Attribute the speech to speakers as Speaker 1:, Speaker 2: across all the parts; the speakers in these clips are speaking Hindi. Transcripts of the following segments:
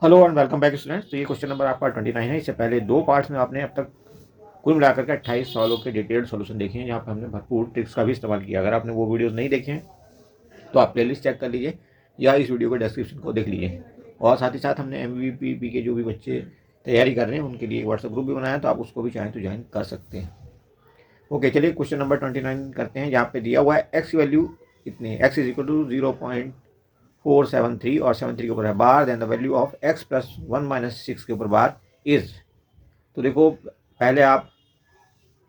Speaker 1: Hello and welcome back students. तो ये क्वेश्चन नंबर आपका 29 है। इससे पहले दो पार्ट्स में आपने अब तक कुल मिलाकर के 28 सवालों के डिटेल्ड सॉल्यूशन देखे हैं, जहाँ पे हमने भरपूर ट्रिक्स का भी इस्तेमाल किया। अगर आपने वो वीडियोस नहीं देखे हैं तो आप प्लेलिस्ट चेक कर लीजिए या इस वीडियो के डिस्क्रिप्शन को देख लीजिए। और साथ ही साथ हमने MVP के जो भी बच्चे तैयारी कर रहे हैं उनके लिए एक व्हाट्सएप ग्रुप भी बनाया, तो आप उसको भी चाहें तो ज्वाइन कर सकते हैं। ओके, चलिए क्वेश्चन नंबर 29 करते हैं। यहाँ पे दिया हुआ है एक्स वैल्यू इतने, एक्स इज इक्वल टू 0.473 और 73 के ऊपर है बार, then the value of x plus 1 minus 6 के ऊपर बार इज। तो देखो, पहले आप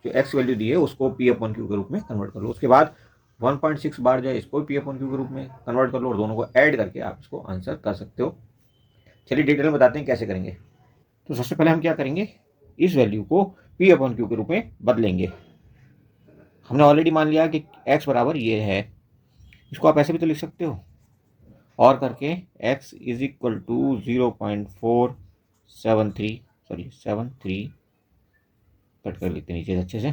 Speaker 1: जो एक्स वैल्यू दी है उसको पी अपॉन क्यू के रूप में कन्वर्ट कर लो, उसके बाद 1.6 बार जो है इसको पी अपॉन क्यू के रूप में कन्वर्ट कर लो और दोनों को ऐड करके आप इसको आंसर कर सकते हो। चलिए डिटेल में बताते हैं कैसे करेंगे। तो सबसे पहले हम क्या करेंगे, इस वैल्यू को पी अपॉन क्यू के रूप में बदलेंगे। हमने ऑलरेडी मान लिया कि एक्स बराबर ये है, इसको आप ऐसे भी तो लिख सकते हो और करके x is equal to 0.473 cut कर लेते हैं नीचे अच्छे से।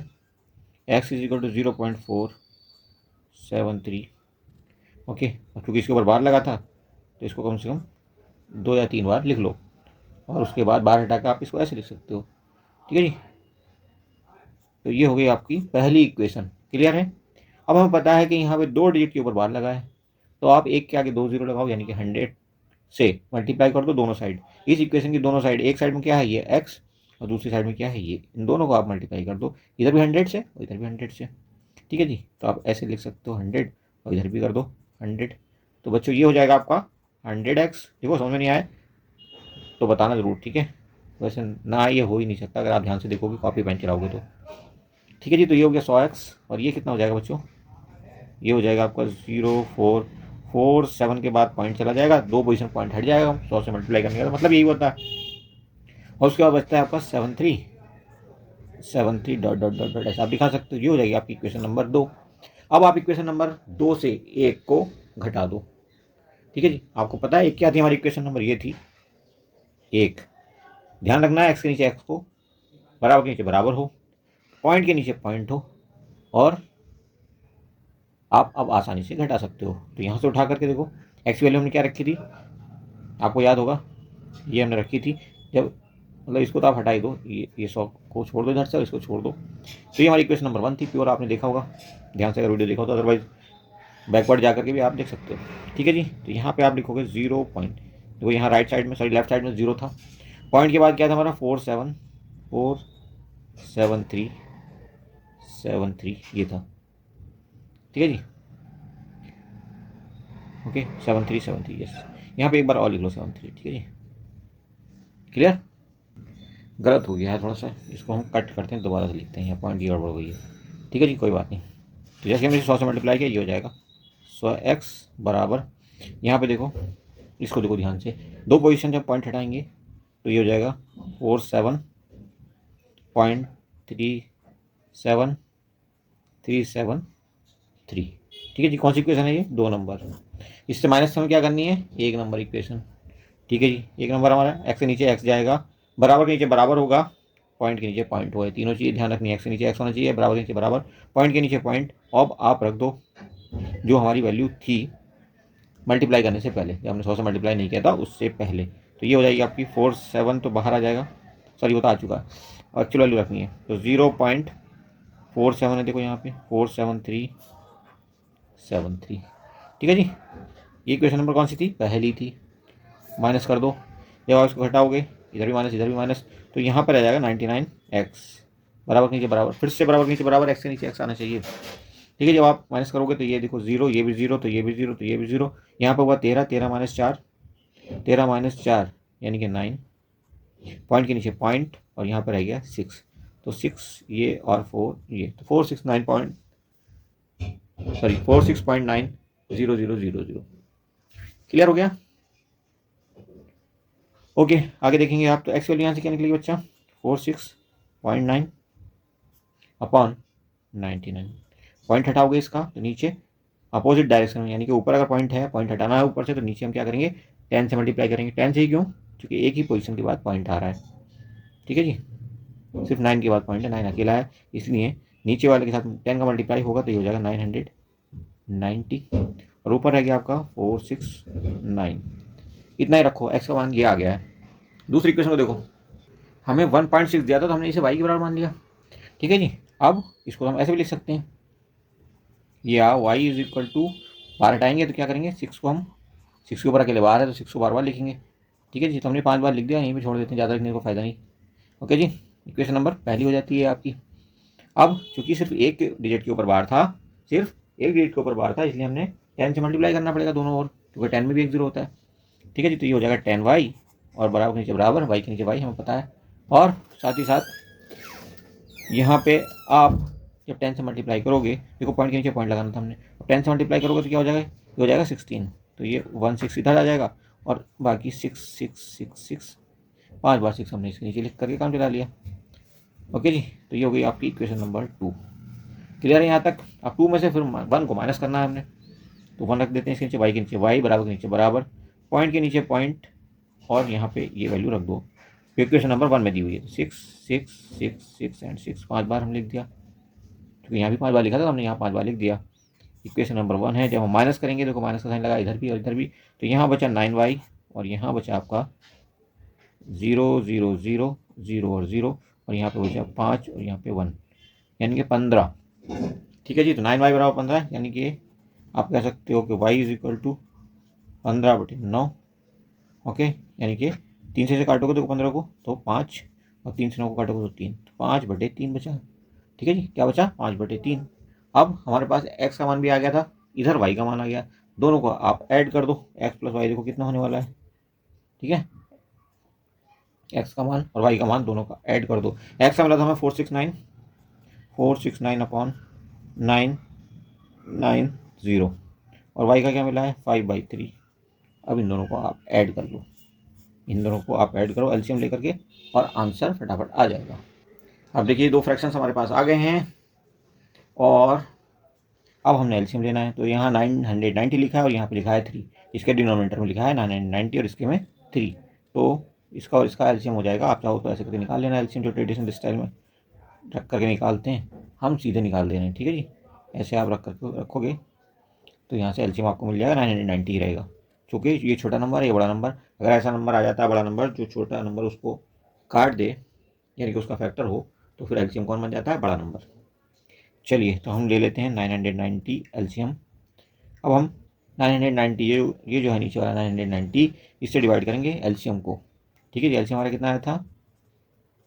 Speaker 1: x is equal to 0.473। Okay, और क्योंकि इसके ऊपर बार लगा था तो इसको कम से कम 2 या 3 बार लिख लो और उसके बाद बार हटा कर आप इसको ऐसे लिख सकते हो। ठीक है जी, तो ये हो गई आपकी पहली इक्वेशन। क्लियर है। अब हमें पता है कि यहाँ पे 2 डिजिट के ऊपर बार लगा है, तो आप एक के आगे 2 जीरो लगाओ, यानी कि 100 से मल्टीप्लाई कर दो दोनों साइड। इस इक्वेशन की दोनों साइड, एक साइड में क्या है ये x और दूसरी साइड में क्या है ये, इन दोनों को आप मल्टीप्लाई कर दो, इधर भी 100 से और इधर भी 100 से। ठीक है जी, तो आप ऐसे लिख सकते हो 100 और इधर भी कर दो 100। तो बच्चों ये हो जाएगा आपका 100x। देखो समझ में नहीं आए तो बताना ज़रूर, ठीक है। वैसे ना ये हो ही नहीं सकता अगर आप ध्यान से देखोगे, कॉपी पेन चलाओगे तो। ठीक है जी, तो ये हो गया 100x और ये कितना हो जाएगा बच्चों, ये हो जाएगा आपका 0.447 के बाद पॉइंट चला जाएगा, 2 पोजीशन पॉइंट हट जाएगा 100 से मल्टीप्लाई करने का, मतलब यही होता है। और उसके बाद बचता है आपका 73 डॉट डॉट डॉट डॉट ऐसा आप दिखा सकते हो। ये हो जाएगी आपकी इक्वेशन नंबर 2। अब आप इक्वेशन नंबर 2 से एक को घटा दो। ठीक है जी, आपको पता है एक क्या थी हमारी इक्वेशन नंबर, ये थी एक। ध्यान रखना है एक्स के नीचे एक्स को बराबर के नीचे बराबर हो, पॉइंट के नीचे पॉइंट हो, और आप अब आसानी से घटा सकते हो। तो यहाँ से उठा करके देखो, एक्स वैल्यू हमने क्या रखी थी, आपको याद होगा, ये हमने रखी थी जब, मतलब इसको तो आप हटा ही दो, ये 100 को छोड़ दो इधर से, इसको छोड़ दो। तो ये हमारी इक्वेशन नंबर 1 थी, प्योर आपने देखा होगा ध्यान से, अगर वीडियो देखा हो तो, अदरवाइज बैकवर्ड जा करके भी आप देख सकते हो। ठीक है जी, तो यहाँ पे आप लिखोगे 0 पॉइंट, देखो यहाँ राइट साइड में, सॉरी लेफ्ट साइड में 0 था, पॉइंट के बाद क्या था हमारा 47473 ये था। ठीक है जी, ओके 7373 यस। यहाँ पे एक बार और लिख लो 73। ठीक है जी, क्लियर। गलत हो गया है थोड़ा सा, इसको हम कट करते हैं, दोबारा से लिखते हैं, यहाँ पॉइंट की गड़बड़ हो गई है। ठीक है जी, कोई बात नहीं। तो जैसे हमने 100 से मल्टीप्लाई किया, ये हो जाएगा 100x बराबर, यहाँ पे देखो, इसको देखो ध्यान से, 2 पोजीशन जब पॉइंट हटाएंगे तो ये हो जाएगा 47.37373। ठीक है जी, कौन सी इक्वेशन है ये, 2 नंबर। इससे माइनस हमें क्या करनी है, 1 नंबर इक्वेशन। ठीक है जी, 1 नंबर हमारा एक्स के नीचे एक्स जाएगा, बराबर के नीचे बराबर होगा, पॉइंट के नीचे पॉइंट हो, तीनों चीज़ ध्यान रखनी है, एक्स के नीचे एक्स होना चाहिए, बराबर के नीचे बराबर, पॉइंट के नीचे पॉइंट। अब आप रख दो जो हमारी वैल्यू थी मल्टीप्लाई करने से पहले, जब हमने 100 से मल्टीप्लाई नहीं किया था उससे पहले। तो ये हो जाएगी आपकी 47 तो बाहर आ जाएगा, सॉरी वो तो आ चुका है, और एक्चुअल वैल्यू रखनी है तो 0.47 है, देखो यहाँ पे 47373। ठीक है जी, ये क्वेश्चन नंबर कौन सी थी, पहली थी। माइनस कर दो, जब आप इसको घटाओगे, इधर भी माइनस इधर भी माइनस, तो यहाँ पर आ जाएगा 99x बराबर के नीचे बराबर, फिर से बराबर के नीचे बराबर, एक्स के नीचे एक्स आना चाहिए। ठीक है, जब आप माइनस करोगे तो ये देखो 0, ये भी 0, तो ये भी 0, तो ये भी 0, यहाँ पर हुआ 13, 13 माइनस 4, 13 माइनस 4 यानी कि 9, पॉइंट के नीचे पॉइंट, और यहाँ पर रह गया 6, तो 6 ये और 4 ये, तो 469 पॉइंट, सॉरी 46.90000। क्लियर हो गया। ओके, आगे देखेंगे आप, तो एक्स वैल्यू यहाँ से क्या निकलेगी बच्चा, 46.9 अपॉन 99। पॉइंट हटाओगे इसका तो नीचे अपोजिट डायरेक्शन में, यानी कि ऊपर अगर पॉइंट है, पॉइंट हटाना है ऊपर से, तो नीचे हम क्या करेंगे, 10 से मल्टीप्लाई करेंगे। 10 से ही क्यों, क्योंकि एक ही पोजीशन के बाद पॉइंट आ रहा है। ठीक है जी, सिर्फ 9 के बाद पॉइंट है, 9 अकेला है, इसलिए नीचे वाले के साथ 10 का मल्टीप्लाई होगा तो ये हो जाएगा 990, और ऊपर रह गया आपका 469। इतना ही रखो, एक्स का मान ये आ गया है। दूसरी इक्वेशन को देखो, हमें 1.6 दिया था तो हमने इसे वाई के बराबर मान लिया, ठीक है जी। अब इसको हम ऐसे भी लिख सकते हैं, या वाई इज इक्वल टू, बार हटाएंगे तो क्या करेंगे, 6 को हम, 6 के ऊपर अकेले बार है तो 6 को बार बार लिखेंगे, ठीक है जी। तो हमने 5 बार लिख दिया, यहीं पे छोड़ देते हैं, ज़्यादा लिखने को फायदा नहीं। ओके जी, इक्वेशन नंबर पहली हो जाती है आपकी। अब चूंकि सिर्फ एक डिजिट के ऊपर बार था, सिर्फ एक डिजिट के ऊपर बार था, इसलिए हमने 10 से मल्टीप्लाई करना पड़ेगा दोनों ओर, क्योंकि 10 में भी एक जीरो होता है, ठीक है जी। तो ये हो जाएगा 10y, और बराबर के नीचे बराबर, y के नीचे y हमें पता है। और साथ ही साथ यहाँ पे आप जब 10 से मल्टीप्लाई करोगे, देखो पॉइंट के नीचे पॉइंट लगाना था हमने, 10 से मल्टीप्लाई करोगे तो क्या हो जाएगा, ये हो जाएगा 16, तो ये 16 इधर आ जाएगा, और बाकी 6 6 6 6, 5 बार 6 हमने इसके नीचे लिख करके काम चला लिया। ओके जी, तो ये हो गई आपकी इक्वेशन नंबर 2। क्लियर है यहाँ तक। अब 2 में से फिर 1 को माइनस करना है हमने, तो 1 रख देते हैं इसके नीचे, y के नीचे y, बराबर के नीचे बराबर, पॉइंट के नीचे पॉइंट, और यहाँ पे ये वैल्यू रख दो। इक्वेशन नंबर 1 में दी हुई है, 6 6 6 6 एंड 6, 5 बार हम लिख दिया, क्योंकि यहाँ भी 5 बार लिखा था, हमने यहाँ 5 बार लिख दिया। इक्वेशन नंबर 1 है। जब हम माइनस करेंगे, देखो माइनस का साइन लगा इधर भी और इधर भी, तो यहाँ बचा 9y, और यहाँ बचा आपका 0 0 0 0 और 0, और यहाँ पे बचा 5 और यहाँ पे 1, यानी कि 15, ठीक है जी। तो 9y बराबर 15, यानी कि आप कह सकते हो कि y is equal to 15/9। Okay, यानी कि 3 से काटोगे तो 15 को तो 5, और 3 से 9 को काटोगे तो 3, तो 5/3 बचा, ठीक है जी। क्या बचा, 5/3। अब हमारे पास x का मान भी आ गया था, इधर y का मान आ गया, दोनों को आप ऐड कर दो, x प्लस वाई देखो कितना होने वाला है, ठीक है। x का मान और y का मान दोनों का ऐड कर दो। x का मिला था हमें 469 अपॉन 990, और y का क्या मिला है 5/3। अब इन दोनों को आप ऐड कर लो, इन दोनों को आप ऐड करो एलसीएम लेकर के, और आंसर फटाफट आ जाएगा। अब देखिए दो फ्रैक्शंस हमारे पास आ गए हैं, और अब हमने एलसीएम लेना है। तो यहाँ 990 लिखा है और यहाँ पे लिखा है 3, इसके डिनोमिनेटर में लिखा है 990 और इसके में 3, तो इसका और इसका एलसीएम हो जाएगा। आप चाहो तो ऐसे करके निकाल लेना एलसीएम, जो ट्रेडिशनल स्टाइल में रख करके निकालते हैं, हम सीधे निकाल दे रहे हैं, ठीक है जी। ऐसे आप रख करके रखोगे तो यहाँ से एलसीएम आपको मिल जाएगा 990 ही रहेगा, क्योंकि ये छोटा नंबर है, ये बड़ा नंबर। अगर ऐसा नंबर आ जाता है बड़ा नंबर, जो छोटा नंबर उसको काट दे, यानी कि उसका फैक्टर हो, तो फिर एलसीएम कौन बन जाता है, बड़ा नंबर। चलिए, तो हम ले लेते हैं 990 एलसीएम। अब हम 990, ये जो है नीचे वाला 990, इससे डिवाइड करेंगे एलसीएम को, ठीक है जी। एलसीएम हमारा कितना आया था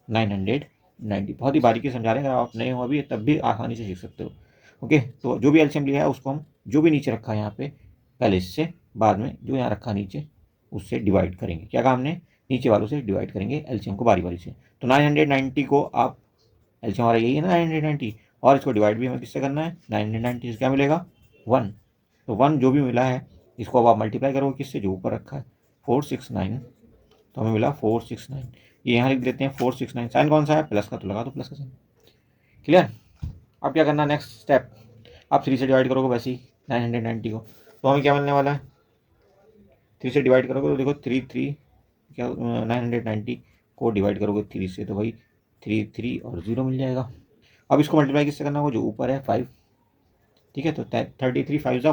Speaker 1: 990। बहुत ही बारीकी समझा रहे हैं, अगर आप नए हो अभी तब भी आसानी से सीख सकते हो। ओके, तो जो भी एलसीएम लिया है उसको हम, जो भी नीचे रखा है यहाँ पे पहले इससे, बाद में जो यहाँ रखा नीचे उससे डिवाइड करेंगे। क्या काम ने, नीचे वालों से डिवाइड करेंगे एलसीएम को बारी बारी से। तो 990 को आप, एलसीएम हमारा यही है ना 990, और इसको डिवाइड भी हमें किससे करना है, 990 से क्या मिलेगा 1, तो 1 जो भी मिला है इसको अब आप मल्टीप्लाई करोगे किससे, जो ऊपर रखा है 469, तो हमें मिला 469। ये यहाँ लिख देते हैं 469, साइन कौन सा है, प्लस का, तो लगा दो प्लस का साइन। क्लियर। अब क्या करना, नेक्स्ट स्टेप, आप 3 से डिवाइड करोगे वैसे ही 990 को, तो हमें क्या मिलने वाला है, 3 से डिवाइड करोगे तो देखो 3 3 क्या, 990 को डिवाइड करोगे 3 से तो भाई 3 3 और 0 मिल जाएगा। अब इसको मल्टीप्लाई किससे करना होगा, जो ऊपर है 5, ठीक है। तो 33 5 जा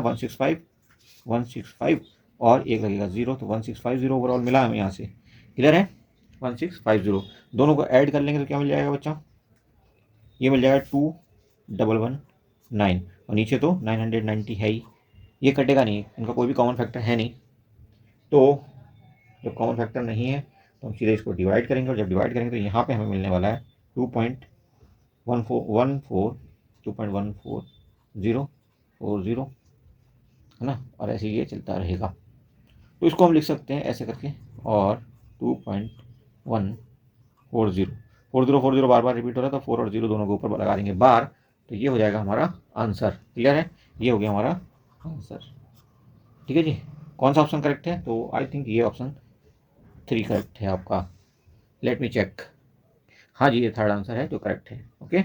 Speaker 1: 165 और एक लगेगा 0, तो 1650 ओवरऑल मिला हमें यहाँ से। क्लियर है, 1650। दोनों को ऐड कर लेंगे तो क्या मिल जाएगा बच्चा, ये मिल जाएगा 2119, और नीचे तो 990 है ही, ये कटेगा नहीं, इनका कोई भी कॉमन फैक्टर है नहीं। तो जब कॉमन फैक्टर नहीं है तो हम सीधे इसको डिवाइड करेंगे, और जब डिवाइड करेंगे तो यहाँ पे हमें मिलने वाला है 2.14040, है ना, और ऐसे ये चलता रहेगा। तो इसको हम लिख सकते हैं ऐसे करके, और 2.140 बार बार रिपीट हो रहा था, 4 और 0 दोनों के ऊपर लगा देंगे बार, तो ये हो जाएगा हमारा आंसर। क्लियर है, ये हो गया हमारा आंसर, ठीक है जी। कौन सा ऑप्शन करेक्ट है, तो आई थिंक ये ऑप्शन 3 करेक्ट है आपका। लेट मी चेक, हाँ जी ये थर्ड आंसर है जो करेक्ट है। ओके,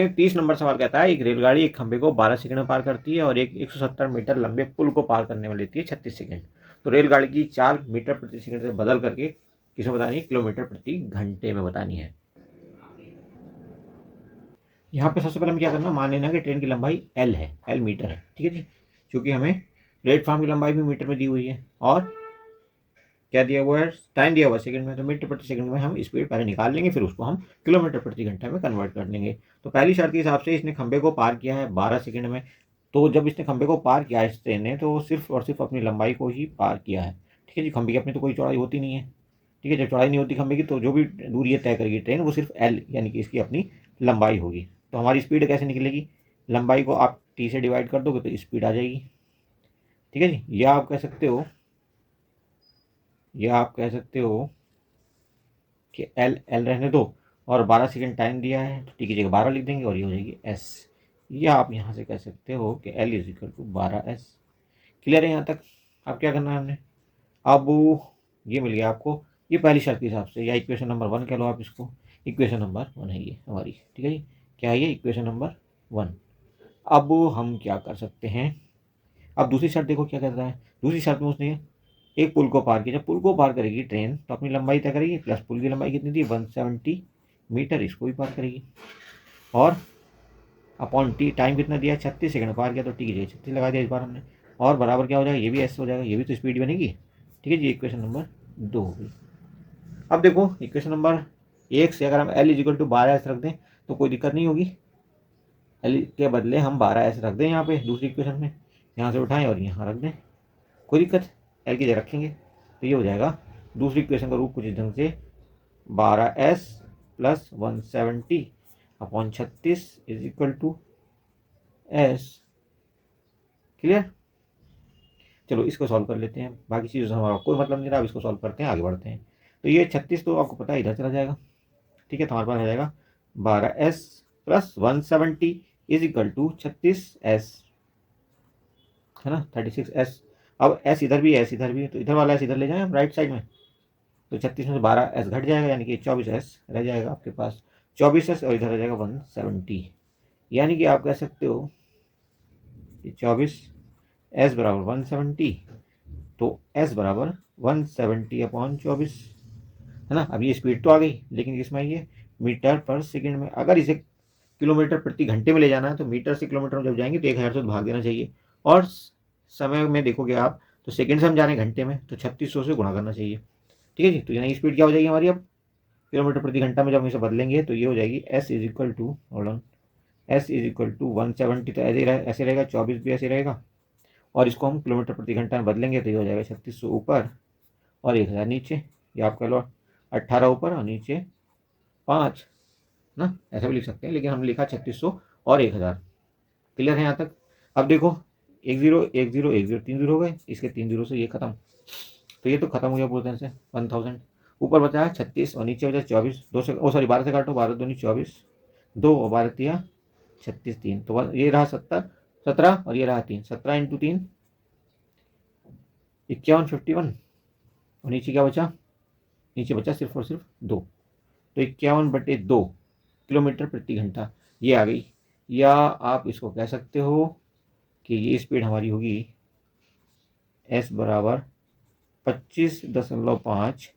Speaker 1: 30 नंबर सवाल कहता है, एक रेलगाड़ी एक खंभे को 12 सेकंड में पार करती है और एक 170 मीटर लंबे पुल को पार करने में लेती है 36 सेकंड। तो रेलगाड़ी की चाल मीटर प्रति सेकंड से बदल करके किसमें बतानी है, किलोमीटर प्रति घंटे में बतानी है। यहाँ पे सबसे पहले हमें क्या करना, मान लेना कि ट्रेन की लंबाई L है, L मीटर है, ठीक है जी, क्योंकि हमें प्लेटफॉर्म की लंबाई भी मीटर में दी हुई है और क्या दिया हुआ है, टाइम दिया हुआ है सेकंड में, तो मीटर प्रति सेकंड में हम स्पीड पहले निकाल लेंगे, फिर उसको हम किलोमीटर प्रति घंटा में कन्वर्ट कर लेंगे। तो पहली शर्त के हिसाब से इसने खंबे को पार किया है 12 सेकंड में। तो जब इसने खंबे को पार किया इस ट्रेन ने, तो सिर्फ और सिर्फ अपनी लंबाई को ही पार किया है। ठीक है जी, खंबे की अपनी तो कोई चौड़ाई होती नहीं है। ठीक है, जब चौड़ाई नहीं होती खंबे की, तो जो भी दूरी ये तय करेगी ट्रेन, वो सिर्फ एल यानी कि इसकी अपनी लंबाई होगी। तो हमारी स्पीड कैसे निकलेगी, लंबाई को आप टी से डिवाइड कर दोगे तो स्पीड आ जाएगी। ठीक है जी, या आप कह सकते हो, कि एल एल रहने दो, और 12 सेकंड टाइम दिया है तो टी की जगह 12 लिख देंगे और ये हो जाएगी एस। या आप यहाँ से कह सकते हो कि L is equal to 12 S. Clear है यहाँ तक। अब क्या करना है हमने, अब ये मिल गया आपको, ये पहली शर्त के हिसाब से, या इक्वेशन नंबर 1 कह लो आप इसको। इक्वेशन नंबर 1 है ये हमारी। ठीक है जी, क्या है ये, इक्वेशन नंबर 1। अब हम क्या कर सकते हैं, अब दूसरी शर्त देखो क्या कर रहा है। दूसरी शर्त में उसने एक पुल को पार किया, जब पुल को पार करेगी ट्रेन तो अपनी लंबाई तय करेगी, प्लस पुल की लंबाई कितनी थी 170 मीटर, इसको भी पार करेगी, और अपॉन टी टाइम कितना दिया 36 सेकंड, पार किया तो टी की जगह 36 लगा दिया इस बार हमने, और बराबर क्या हो जाएगा, ये भी एस हो जाएगा, ये भी तो स्पीड बनेगी। ठीक है जी, इक्वेशन नंबर 2 हो गई। अब देखो इक्वेशन नंबर 1 से अगर हम एल इजिकल टू 12 रख दें तो कोई दिक्कत नहीं होगी। एल के बदले हम 12 रख दें यहाँ पे दूसरी इक्वेशन में, यहाँ से उठाएं और यहाँ रख दें, कोई दिक्कत, एल की जगह रखेंगे तो ये हो जाएगा दूसरी इक्वेशन का रूप कुछ इस ढंग से, 12s plus 170 upon 36 is equal to S. Clear. चलो इसको सॉल्व कर लेते हैं, बाकी चीज़ों से हमारा कोई मतलब नहीं रहा, अब इसको सॉल्व करते हैं, आगे बढ़ते हैं। तो ये 36 तो आपको पता है इधर चला जाएगा। ठीक है, तो हमारे पास आ जाएगा 12s plus 170 is equal to 36s, है ना, 36s। अब s इधर भी है, s इधर भी है, तो इधर वाला s इधर ले जाएं हम राइट साइड में, तो 36 में से 12s घट जाएगा, यानी कि 24s रह जाएगा आपके पास, 24s और इधर रह जाएगा 170। यानी कि आप कह सकते हो कि 24s बराबर 170, तो s बराबर 170 अपॉन 24, है ना। अब ये स्पीड तो आ गई, लेकिन इसमें ये मीटर पर सेकंड में, अगर इसे किलोमीटर प्रति घंटे में ले जाना है तो मीटर से किलोमीटर में जब जाएंगे तो 1000 से भाग देना चाहिए, और समय में देखोगे आप तो सेकंड से हम जा रहे हैं घंटे में, तो 3600 से गुणा करना चाहिए। ठीक है जी, तो यानी स्पीड क्या हो जाएगी हमारी, अब किलोमीटर प्रति घंटा में जब हम इसे बदलेंगे तो ये हो जाएगी S is equal to, hold on, S is equal to 170, तो ऐसे रहेगा, 24 भी ऐसे रहेगा, और इसको हम किलोमीटर प्रति घंटा में बदलेंगे तो ये हो जाएगा 3600 ऊपर और 1000 नीचे, या आप कह लो 18 ऊपर और नीचे 5 ना, ऐसा भी लिख सकते हैं, लेकिन हमने लिखा 3600 और 1000। क्लियर है यहाँ तक। अब देखो 1 0 1 0 1 0 3 0 हो गए, इसके 3 0 से ये खत्म, तो ये तो खत्म हो गया पूरी तरह से 1000। ऊपर बचा है 36 और नीचे बचा 24, 2 से, ओ सॉरी 12 से काटो, 12 दूनी 24, 2 और 12 तिया 36, 3, तो ये रहा 17 और ये रहा 3, 17 इंटू 3 51 51, और नीचे क्या बचा, नीचे बचा सिर्फ और सिर्फ 2, तो 51/2 किलोमीटर प्रति घंटा ये आ गई। या आप इसको कह सकते हो कि ये स्पीड हमारी होगी s बराबर 25.5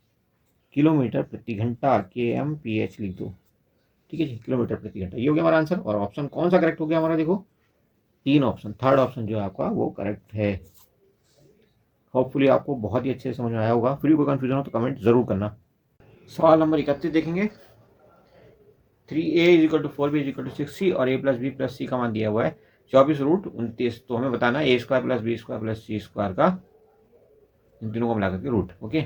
Speaker 1: किलोमीटर प्रति घंटा, kmph लिख दो। ठीक है जी, किलोमीटर प्रति घंटा, ये हो गया हमारा आंसर। और ऑप्शन कौन सा करेक्ट हो गया हमारा, देखो 3 ऑप्शन, थर्ड ऑप्शन जो है आपका वो करेक्ट है। होपफुली आपको बहुत ही अच्छे से समझ में आया होगा, फिर भी कोई कंफ्यूजन हो तो कमेंट जरूर करना। सवाल नंबर 31 देखेंगे, 3a is equal to 4b is equal to 6c और a प्लस बी प्लस सी का मान दिया हुआ है 24√29, तो हमें बताना है a² plus b² plus c² का, इन तीनों को मिला करके रूट। ओके,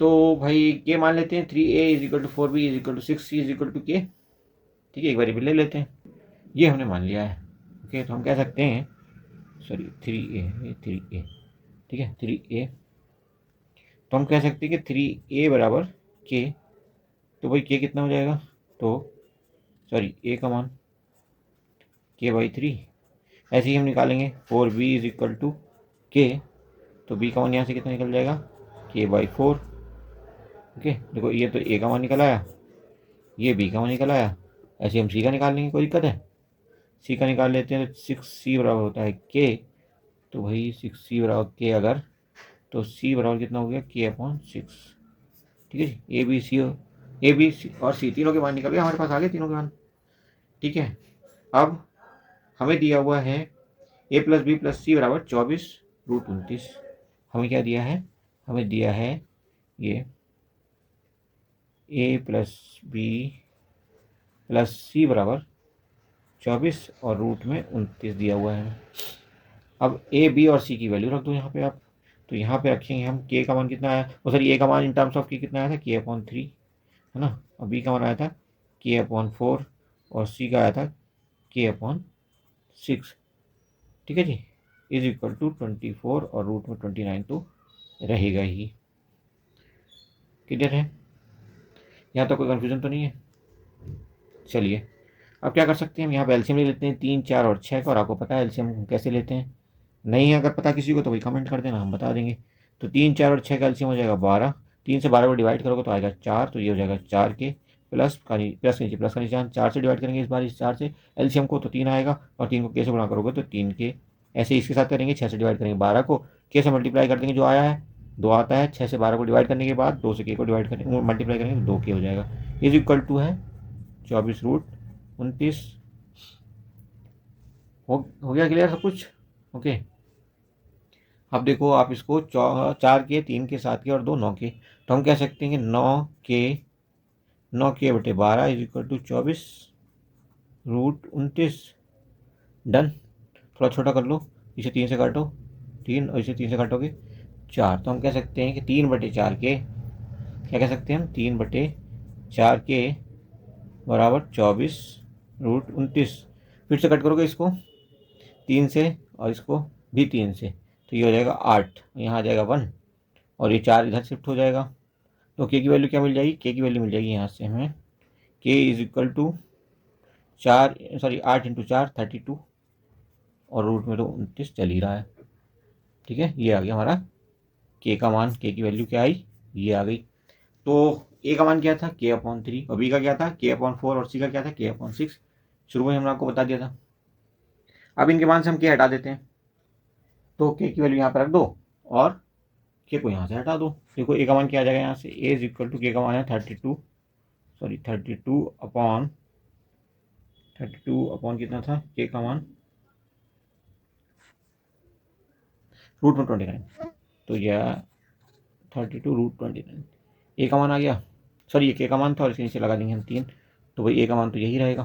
Speaker 1: तो भाई ये मान लेते हैं 3a is equal to 4b is equal to 6c is equal to k। ठीक है, एक वेरिएबल ले लेते हैं, ये हमने मान लिया है। ओके, तो हम कह सकते हैं, सॉरी 3a, ठीक है 3a, तो हम कह सकते हैं कि 3a बराबर k, तो भाई k कितना हो जाएगा, तो सॉरी a का मान k/3, ऐसे ही हम निकालेंगे 4b is equal to k, तो b का मान यहाँ से कितना निकल जाएगा k/4। ओके, देखो ये तो a का मान निकल आया, ये b का मान निकल आया, ऐसे हम c का निकाल लेंगे, कोई दिक्कत है, c का निकाल लेते हैं तो 6c बराबर होता है k, तो भाई 6c बराबर k अगर, तो c बराबर कितना हो गया k/6। ठीक है जी, ए बी सी और सी तीनों के मान निकल गए हमारे पास, आ गए तीनों के मान। ठीक है, अब हमें दिया हुआ है a प्लस बी प्लस सी बराबर 24√29, हमें क्या दिया है हमें दिया है ये a प्लस बी प्लस सी बराबर 24 और रूट में 29 दिया हुआ है। अब ए बी और सी की वैल्यू रख दो यहाँ पे आप। तो यहाँ पे रखेंगे हम के का मान कितना आया, वो सॉरी ए का मान इन टर्म्स ऑफ के कितना आया था, के अपॉन 3 है ना, और बी का मान आया था के अपॉन 4 और सी का आया था के अपॉन 6। ठीक है जी, इज इक्वल टू 24 और रूट में 29 तो रहेगा ही। क्लियर है, यहाँ तो कोई कन्फ्यूजन तो नहीं है। चलिए अब क्या कर सकते हैं, हम यहाँ पे एलसीएम ले लेते हैं 3, 4 और 6 का, और आपको पता है एलसीएम कैसे लेते हैं। नहीं है अगर पता किसी को तो वही कमेंट कर देना, हम बता देंगे। तो 3, 4 और 6 का एलसीएम हो जाएगा 12। 3 से 12 को डिवाइड करोगे तो आएगा 4, तो ये हो जाएगा 4 के प्लस का प्लस का निशान 4 से डिवाइड करेंगे इस बार, इस 4 से एलसीएम को तो 3 आएगा, और 3 को के से गुणा करोगे तो 3 के। ऐसे इसके साथ करेंगे, 6 से डिवाइड करेंगे 12 को, के से मल्टीप्लाई कर देंगे जो आया है 2 आता है। 6 से 12 को डिवाइड करने के बाद 2 से के को डिवाइड करेंगे, मल्टीप्लाई करेंगे तो 2 के हो जाएगा। इज इक्वल टू है 24 रूट 29। हो गया क्लियर सब कुछ? ओके। अब देखो आप इसको 4 के, 3 के, 7 के और 2 9 के, तो हम कह सकते हैं कि 9 के बटे 12 is equal to 24 root 29। Done. थोड़ा छोटा कर लो, इसे 3 से काटो 3, और इसे 3 से काटोगे 4, तो हम कह सकते हैं कि 3 बटे 4 के, क्या कह सकते हैं हम, 3 बटे 4 के बराबर 24 रूट 29। फिर से कट करोगे इसको 3 से और इसको भी 3 से, तो ये हो जाएगा 8, यहाँ आ जाएगा 1, और ये 4 इधर शिफ्ट हो जाएगा। तो के की वैल्यू क्या मिल जाएगी, के की वैल्यू मिल जाएगी यहाँ से हमें, के इज इक्वल टू 8 इंटू 4 32, और रूट में तो 29 चल ही रहा है। ठीक है, ये आ गया हमारा के का मान। के की वैल्यू क्या आई, ये आ गई। तो ए का मान क्या था, के अपॉन 3, और बी का क्या था, के अपॉन 4, और सी का क्या था, के अपॉन 6। शुरू में हमने आपको बता दिया था। अब इनके मान से हम के हटा देते हैं, तो के की वैल्यू यहाँ पर रख दो और के को यहाँ से हटा दो। देखो ए का मान क्या आ जाएगा यहाँ से, ए इज इक्वल टू के का मान है 32 अपॉन कितना था, के का मान रूट में 29, तो यह 32 रूट 29 ए का मान आ गया। सॉरी ये के का मान था और इसके नीचे लगा देंगे हम 3, तो भाई ए का मान तो यही रहेगा,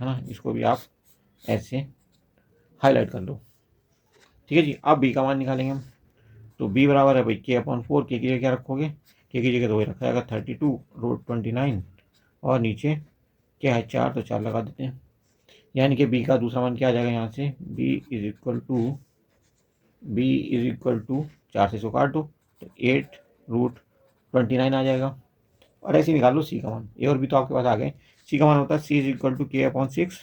Speaker 1: है ना। इसको भी आप ऐसे हाईलाइट कर लो। ठीक है जी, अब बी का मान निकालेंगे हम। तो बी बराबर है भाई के अपॉन 4, के की जगह क्या रखोगे, के की जगह तो वही रखा जाएगा 32 रूट 29, और नीचे क्या है 4, तो 4 लगा देते हैं। यानी कि बी का दूसरा मान क्या आ जाएगा यहाँ से, बी इज इक्वल टू 4 से इसको काट दो तो 8 रूट 29 आ जाएगा। और ऐसे निकाल लो सी का मान, ए और बी तो आपके पास आ गए। सी का मान होता है सी इज इक्वल टू के अपॉन 6,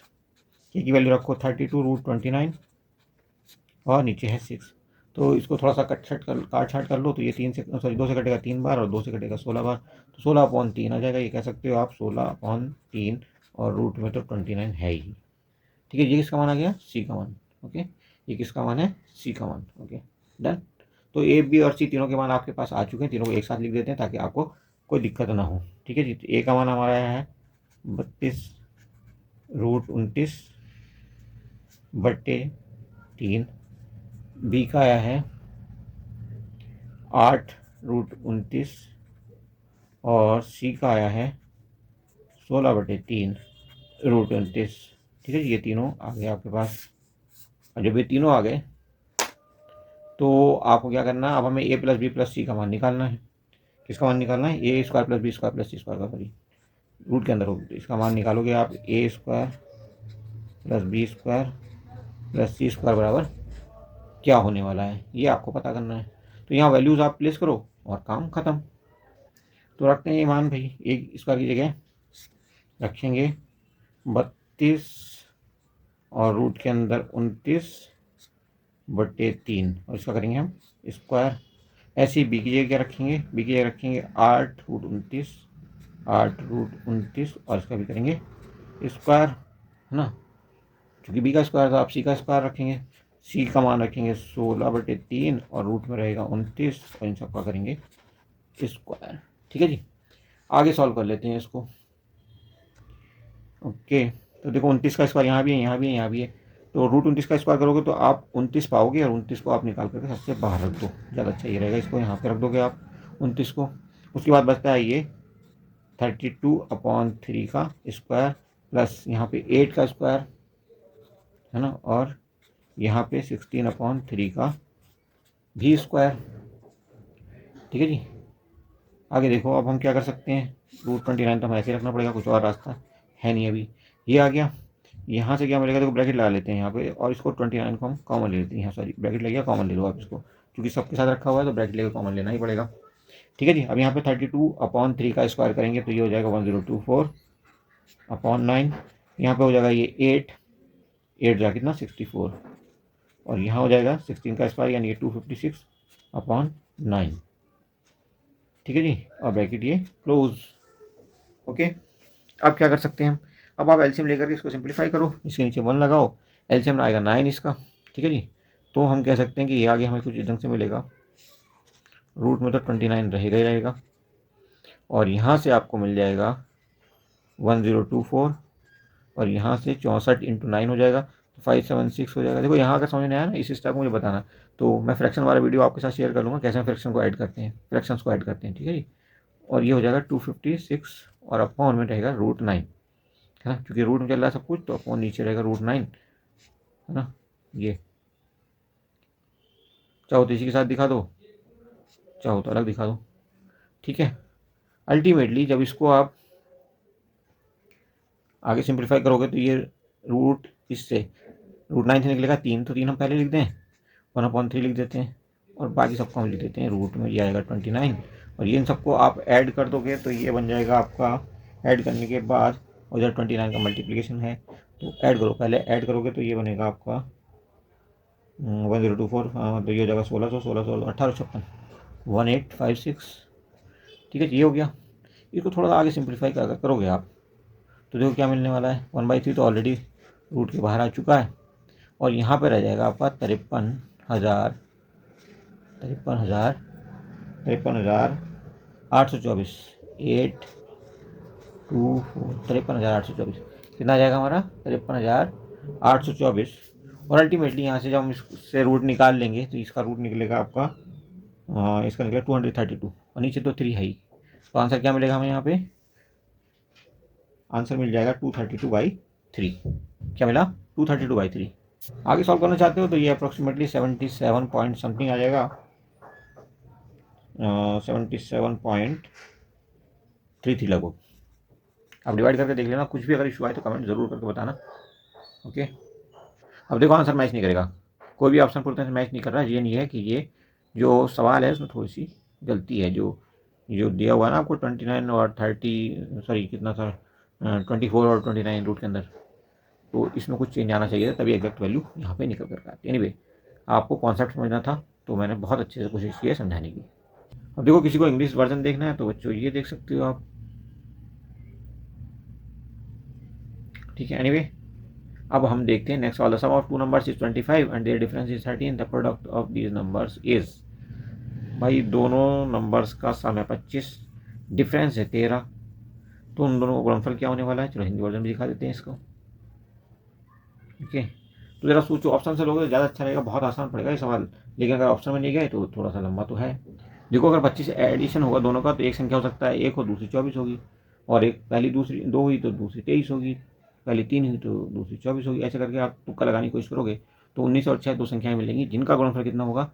Speaker 1: के की वैल्यू रखो 32 रूट 29, और नीचे है 6। तो इसको थोड़ा सा काट छाट कर लो, तो ये 3 से सॉरी 2 से कटेगा 3 बार, और 2 से कटेगा 16 बार, तो 16 अपॉन 3 आ जाएगा। ये कह सकते हो आप 16 अपॉन 3, और रूट में तो 29 है ही। ठीक है, ये किसका मान आ गया, सी का मान। ओके, ये किसका मान है, सी का मान। Okay done. तो ए बी और सी तीनों के मान आपके पास आ चुके हैं, तीनों को एक साथ लिख देते हैं ताकि आपको कोई दिक्कत ना हो। ठीक है जी, तो ए का मान हमारा आया है 32 रूट 29 बट्टे 3, बी का आया है 8 रूट 29, और सी का आया है 16 बटे 3 रूट 29। ठीक है जी, ये तीनों आ गए आपके पास। और जब ये तीनों आ गए तो आपको क्या करना है, अब हमें ए प्लस बी प्लस सी का मान निकालना है। किसका मान निकालना है, a square plus b square plus c square का, सॉरी रूट के अंदर होगी, तो इसका मान निकालोगे आप, a square plus b square plus c square बराबर क्या होने वाला है, ये आपको पता करना है। तो यहाँ वैल्यूज़ आप प्लेस करो और काम ख़त्म। तो रखते हैं ये मान भाई, एक स्क्वायर की जगह रखेंगे 32, और रूट के अंदर 29 बटे 3, और इसका करेंगे हम स्क्वायर। ऐसे ही बी की जगह क्या रखेंगे, बी की जगह रखेंगे 8 रूट 29, 8 रूट 29, और इसका भी करेंगे स्क्वायर, है ना। क्योंकि बी का स्क्वायर था, आप सी का स्क्वायर रखेंगे। सी का मान रखेंगे 16 बटे 3, और रूट में रहेगा 29, और इन सबका करेंगे स्क्वायर। ठीक है जी, आगे सॉल्व कर लेते हैं इसको। ओके, तो देखो 29 का स्क्वायर यहाँ भी है, यहाँ भी है, यहाँ भी है, तो रूट 29 का स्क्वायर करोगे तो आप 29 पाओगे, और 29 को आप निकाल करके सबसे बाहर रख दो, ज़्यादा अच्छा ये रहेगा। इसको यहाँ पे रख दोगे आप 29 को। उसके बाद बचता है ये 32/3 का स्क्वायर प्लस यहाँ पे 8 का स्क्वायर है ना, और यहाँ पे 16/3 का भी स्क्वायर। ठीक है जी। आगे देखो, अब हम क्या कर सकते हैं, रूट 29 तो हमें ऐसे रखना पड़ेगा, कुछ और रास्ता है नहीं अभी। ये आ गया, यहाँ से क्या मिलेगा, देखो ब्रैकेट लगा लेते हैं यहाँ पे, और इसको 29 को हम कॉमन ले लेते हैं यहाँ, सॉरी ब्रैकेट लग गया, कॉमन ले लो आप इसको, क्योंकि सबके साथ रखा हुआ है तो ब्रैकेट लेकर कॉमन लेना ही पड़ेगा। ठीक है जी। अब यहाँ पे 32/3 का स्क्वायर करेंगे तो ये हो जाएगा 1024/9। यहाँ पे हो जाएगा ये 8 जा कितना 64, और यहाँ हो जाएगा 16 का स्क्वायर यानी 256/9। ठीक है जी, और ब्रैकेट ये क्लोज। ओके, अब क्या कर सकते हैं हम, अब आप एलसीएम लेकर के इसको सिंप्लीफाई करो, इसके नीचे 1 लगाओ, एलसीएम आएगा 9 इसका। ठीक है जी, तो हम कह सकते हैं कि ये आगे हमें कुछ ढंग से मिलेगा, रूट में तो 29 रहेगा ही रहेगा, और यहाँ से आपको मिल जाएगा 1024, और यहाँ से 64 × 9 हो जाएगा, तो 576 हो जाएगा। देखो यहाँ अगर समझ में आया ना, इस स्टेप मुझे बताना, तो मैं फ्रैक्शन वाला वीडियो आपके साथ शेयर कर लूँगा, कैसे हम फ्रैक्शन को ऐड करते हैं, फ्रैक्शंस को ऐड करते हैं। ठीक है जी, और ये हो जाएगा 256, और अपॉन में रहेगा रूट 9, है ना, क्योंकि रूट में चल रहा है सब कुछ, तो अपॉन नीचे रहेगा रूट 9, है ना। ये चाहो तो इसी के साथ दिखा दो, चाहो तो अलग दिखा दो। ठीक है, अल्टीमेटली जब इसको आप आगे सिंप्लीफाई करोगे तो ये रूट इससे रूट 9 से निकलेगा 3, तो 3 हम पहले लिख दें, 1/3 लिख देते हैं, और बाकी सबको हम लिख देते हैं रूट में, ये आएगा 29, और ये इन सबको आप ऐड कर दोगे तो ये बन जाएगा आपका, ऐड करने के बाद, और इधर 29 का मल्टीप्लिकेशन है तो ऐड करो, पहले ऐड करोगे तो ये बनेगा आपका 1024, तो ये हो जाएगा 1600, 1600 1856, 1856। ठीक है, ये हो गया। इसको थोड़ा सा आगे सिंप्लीफाई करोगे आप तो देखो क्या मिलने वाला है, 1/3 तो ऑलरेडी रूट के बाहर आ चुका है, और यहाँ पे रह जाएगा आपका 53,000, 53,824, 53,824, कितना आ जाएगा हमारा 53,824। और अल्टीमेटली यहाँ से जब हम इससे रूट निकाल लेंगे तो इसका रूट निकलेगा आपका, इसका निकलेगा 232, और नीचे तो 3 है ही, तो आंसर क्या मिलेगा हमें यहाँ पे, आंसर मिल जाएगा 232/3। क्या मिला, 232/3। आगे सॉल्व करना चाहते हो तो ये अप्रोक्सीमेटली 77 पॉइंट समथिंग आ जाएगा, 77.33 लगभग। अब डिवाइड करके देख लेना, कुछ भी अगर इशू आए तो कमेंट जरूर करके बताना। ओके, अब देखो आंसर मैच नहीं करेगा, कोई भी ऑप्शन पूरी तरह से मैच नहीं कर रहा है। ये नहीं है कि ये जो सवाल है उसमें थोड़ी सी गलती है, जो जो दिया हुआ है ना आपको 29 और 30, सॉरी कितना था 24 और 29 रूट के अंदर, तो इसमें कुछ चेंज आना चाहिए था, तभी एग्जैक्ट वैल्यू यहाँ पे निकल कर आती है। एनीवे, आपको कॉन्सेप्ट समझना था तो मैंने बहुत अच्छे से कोशिश की है समझाने की। अब देखो किसी को इंग्लिश वर्जन देखना है तो बच्चों ये देख सकते हो आप। ठीक है, एनीवे, अब हम देखते हैं नेक्स्ट वाला। Sum of two numbers is 25 and their difference is 13, the product of these numbers is. भाई दोनों नंबर्स का सम है 25, डिफरेंस है 13, तो उन दोनों का गुणनफल क्या होने वाला है, चलो हिंदी वर्जन भी दिखा देते हैं इसको। ओके, तो ज़रा सोचो, ऑप्शन से लोगे तो ज़्यादा अच्छा रहेगा, बहुत आसान पड़ेगा ये सवाल, लेकिन अगर ऑप्शन में नहीं गए तो थोड़ा सा लंबा तो है। देखो अगर 25 एडिशन होगा दोनों का तो एक संख्या हो सकता है 1 और दूसरी 24 होगी, और एक पहली दूसरी 2 हुई तो दूसरी 23 होगी, पहली 3 हुई तो दूसरी 24 होगी, ऐसे करके आप तुक्का लगाने की कोशिश करोगे तो 19 और 6 दो संख्याएं मिलेंगी जिनका गुणनफल कितना होगा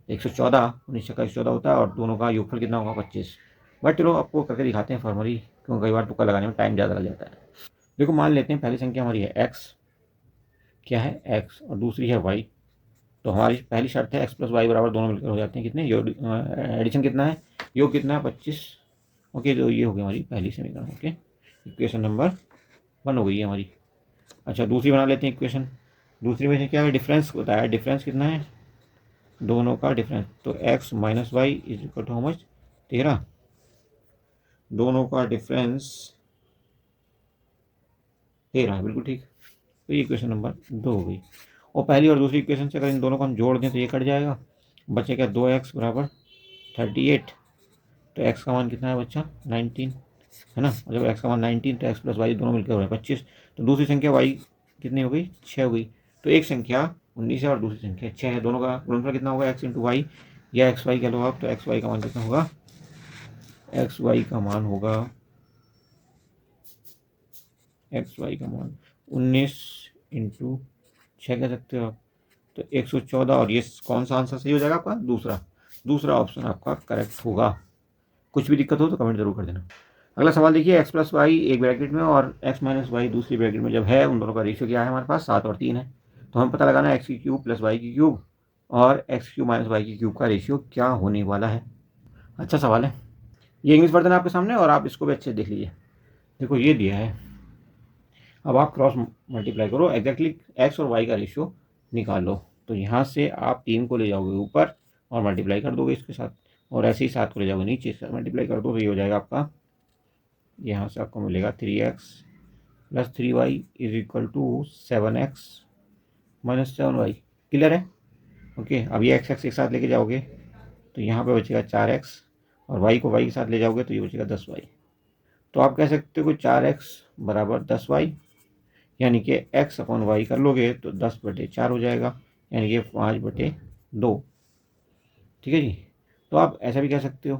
Speaker 1: 114, 19 का 14 होता है, और दोनों का योगफल कितना होगा 25। बट चलो आपको करके दिखाते हैं फॉर्मली, क्योंकि कई बार तुक्का लगाने में टाइम ज़्यादा लग जाता है। देखो मान लेते हैं पहली संख्या हमारी है x, क्या है x, और दूसरी है y। तो हमारी पहली शर्त है x प्लस वाई बराबर दोनों मिलकर हो जाते हैं कितने, एडिशन कितना है, योग कितना है 25। ओके, तो ये हो गई हमारी पहली समीकरण। ओके, इक्वेशन नंबर 1 हो गई है हमारी। अच्छा, दूसरी बना लेते हैं इक्वेशन। दूसरी में से क्या है, डिफरेंस बताया, डिफरेंस कितना है दोनों का डिफरेंस, तो x minus Y is equal to how much 13, दोनों का डिफरेंस 13 है, बिल्कुल ठीक। तो ये इक्वेशन नंबर 2 हो गई, और पहली और दूसरी इक्वेशन से अगर इन दोनों को हम जोड़ दें तो ये कट जाएगा, बचेगा 2x बराबर 38। तो x का मान कितना है बच्चा 19, है ना, और जब x का मान 19 तो x प्लस वाई दोनों मिलकर हो रहे हैं 25। तो दूसरी संख्या y कितनी हो गई 6 हो गई, तो एक संख्या 19 है और दूसरी संख्या 6 है, दोनों का गुणनफल कितना होगा, x इंटू वाई या एक्स वाई कह लो आप। तो एक्स वाई का मान कितना होगा, एक्स वाई का मान होगा, एक्स वाई का मान 19 इंटू 6 कह सकते हो आप, तो 114। और ये कौन सा आंसर सही हो जाएगा आपका, दूसरा, दूसरा ऑप्शन आपका करेक्ट होगा। कुछ भी दिक्कत हो तो कमेंट जरूर कर देना। अगला सवाल देखिए, एक्स प्लस वाई एक ब्रैकेट में और एक्स माइनस वाई दूसरी ब्रैकेट में जब है, उन दोनों का रेशियो क्या है हमारे पास, 7 और 3 है। तो हम पता लगाना है एक्स की क्यूब प्लस वाई की क्यूब और एक्स क्यूब माइनस वाई की क्यूब का रेशियो क्या होने वाला है। अच्छा सवाल है, ये इंग्लिश वर्जन है आपके सामने और आप इसको भी अच्छे से देख लीजिए। देखो ये दिया है, अब आप क्रॉस मल्टीप्लाई करो, एग्जैक्टली एक्स और वाई का रेशियो निकाल लो। तो यहाँ से आप 3 को ले जाओगे ऊपर और मल्टीप्लाई कर दोगे इसके साथ, और ऐसे ही 7 को ले जाओगे नीचे, से मल्टीप्लाई कर दो तो ये हो जाएगा आपका, यहाँ से आपको मिलेगा 3x plus 3y is equal to 7x minus 7y। Clear है, ओके। अब ये x एक साथ लेके जाओगे तो यहाँ पे बचेगा 4x और y को y के साथ ले जाओगे तो ये बचेगा 10y। तो आप कह सकते हो कि 4x बराबर 10y, यानी कि x अपॉन वाई कर लोगे तो 10/4 हो जाएगा, यानी कि 5/2। ठीक है जी। तो आप ऐसा भी कह सकते हो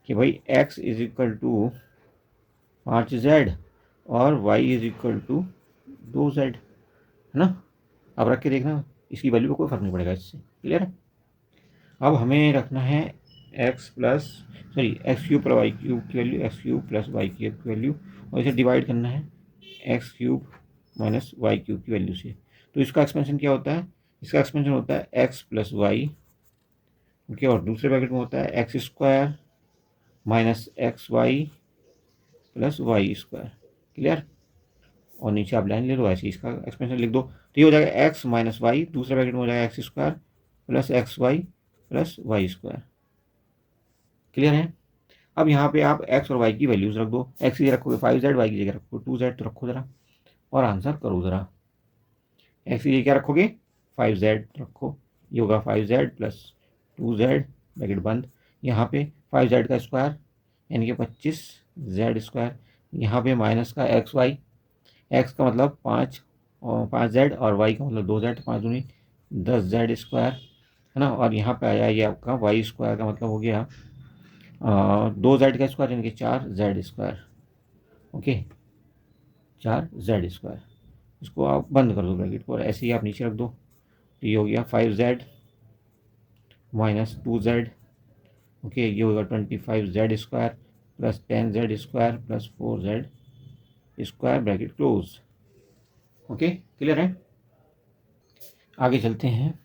Speaker 1: कि भाई x is equal to 5z और y is equal to 2z, है ना। अब रख के देखना, इसकी वैल्यू को कोई फर्क नहीं पड़ेगा इससे। क्लियर है। अब हमें रखना है x cube plus y cube की value, x cube plus y cube की वैल्यू, और इसे डिवाइड करना है x cube minus y cube की वैल्यू से। तो इसका एक्सपेंशन क्या होता है, इसका एक्सपेंशन होता है एक्स प्लस वाई, ओके, और दूसरे ब्रैकेट में होता है X square minus X Y plus Y square. Clear. और नीचे आप लाइन ले लो, ऐसे इसका एक्सपेंशन लिख दो, तो ये हो जाएगा एक्स माइनस वाई, दूसरे ब्रैकेट में हो जाएगा X square plus X Y plus Y square. Clear है। अब यहाँ पे आप एक्स और वाई की वैल्यूज रख दो, एक्स की जगह रखोगे 5z, वाई की जगह रखो 2z, तो रखो जरा और आंसर करो जरा। एक्स की जगह क्या रखोगे, 5z रखो, ये होगा 5z प्लस 2z ब्रैकेट बंद, यहाँ पे 5z का स्क्वायर यानी कि 25z स्क्वायर, यहाँ पे माइनस का एक्स वाई, एक्स का मतलब 5 और 5z और वाई का मतलब 2z, 5 दूनी 10z स्क्वायर, है ना। और यहाँ पे आया ये आपका वाई स्क्वायर का मतलब हो गया 2z का स्क्वायर यानी कि 4z square, okay, 4z square. इसको आप बंद कर दो ब्रैकेट को और ऐसे ही आप नीचे रख दो, तो ये हो गया 5z माइनस 2z, ओके, ये होगा 25z square plus 10z square plus 4z square bracket close. Okay, clear है। आगे चलते हैं,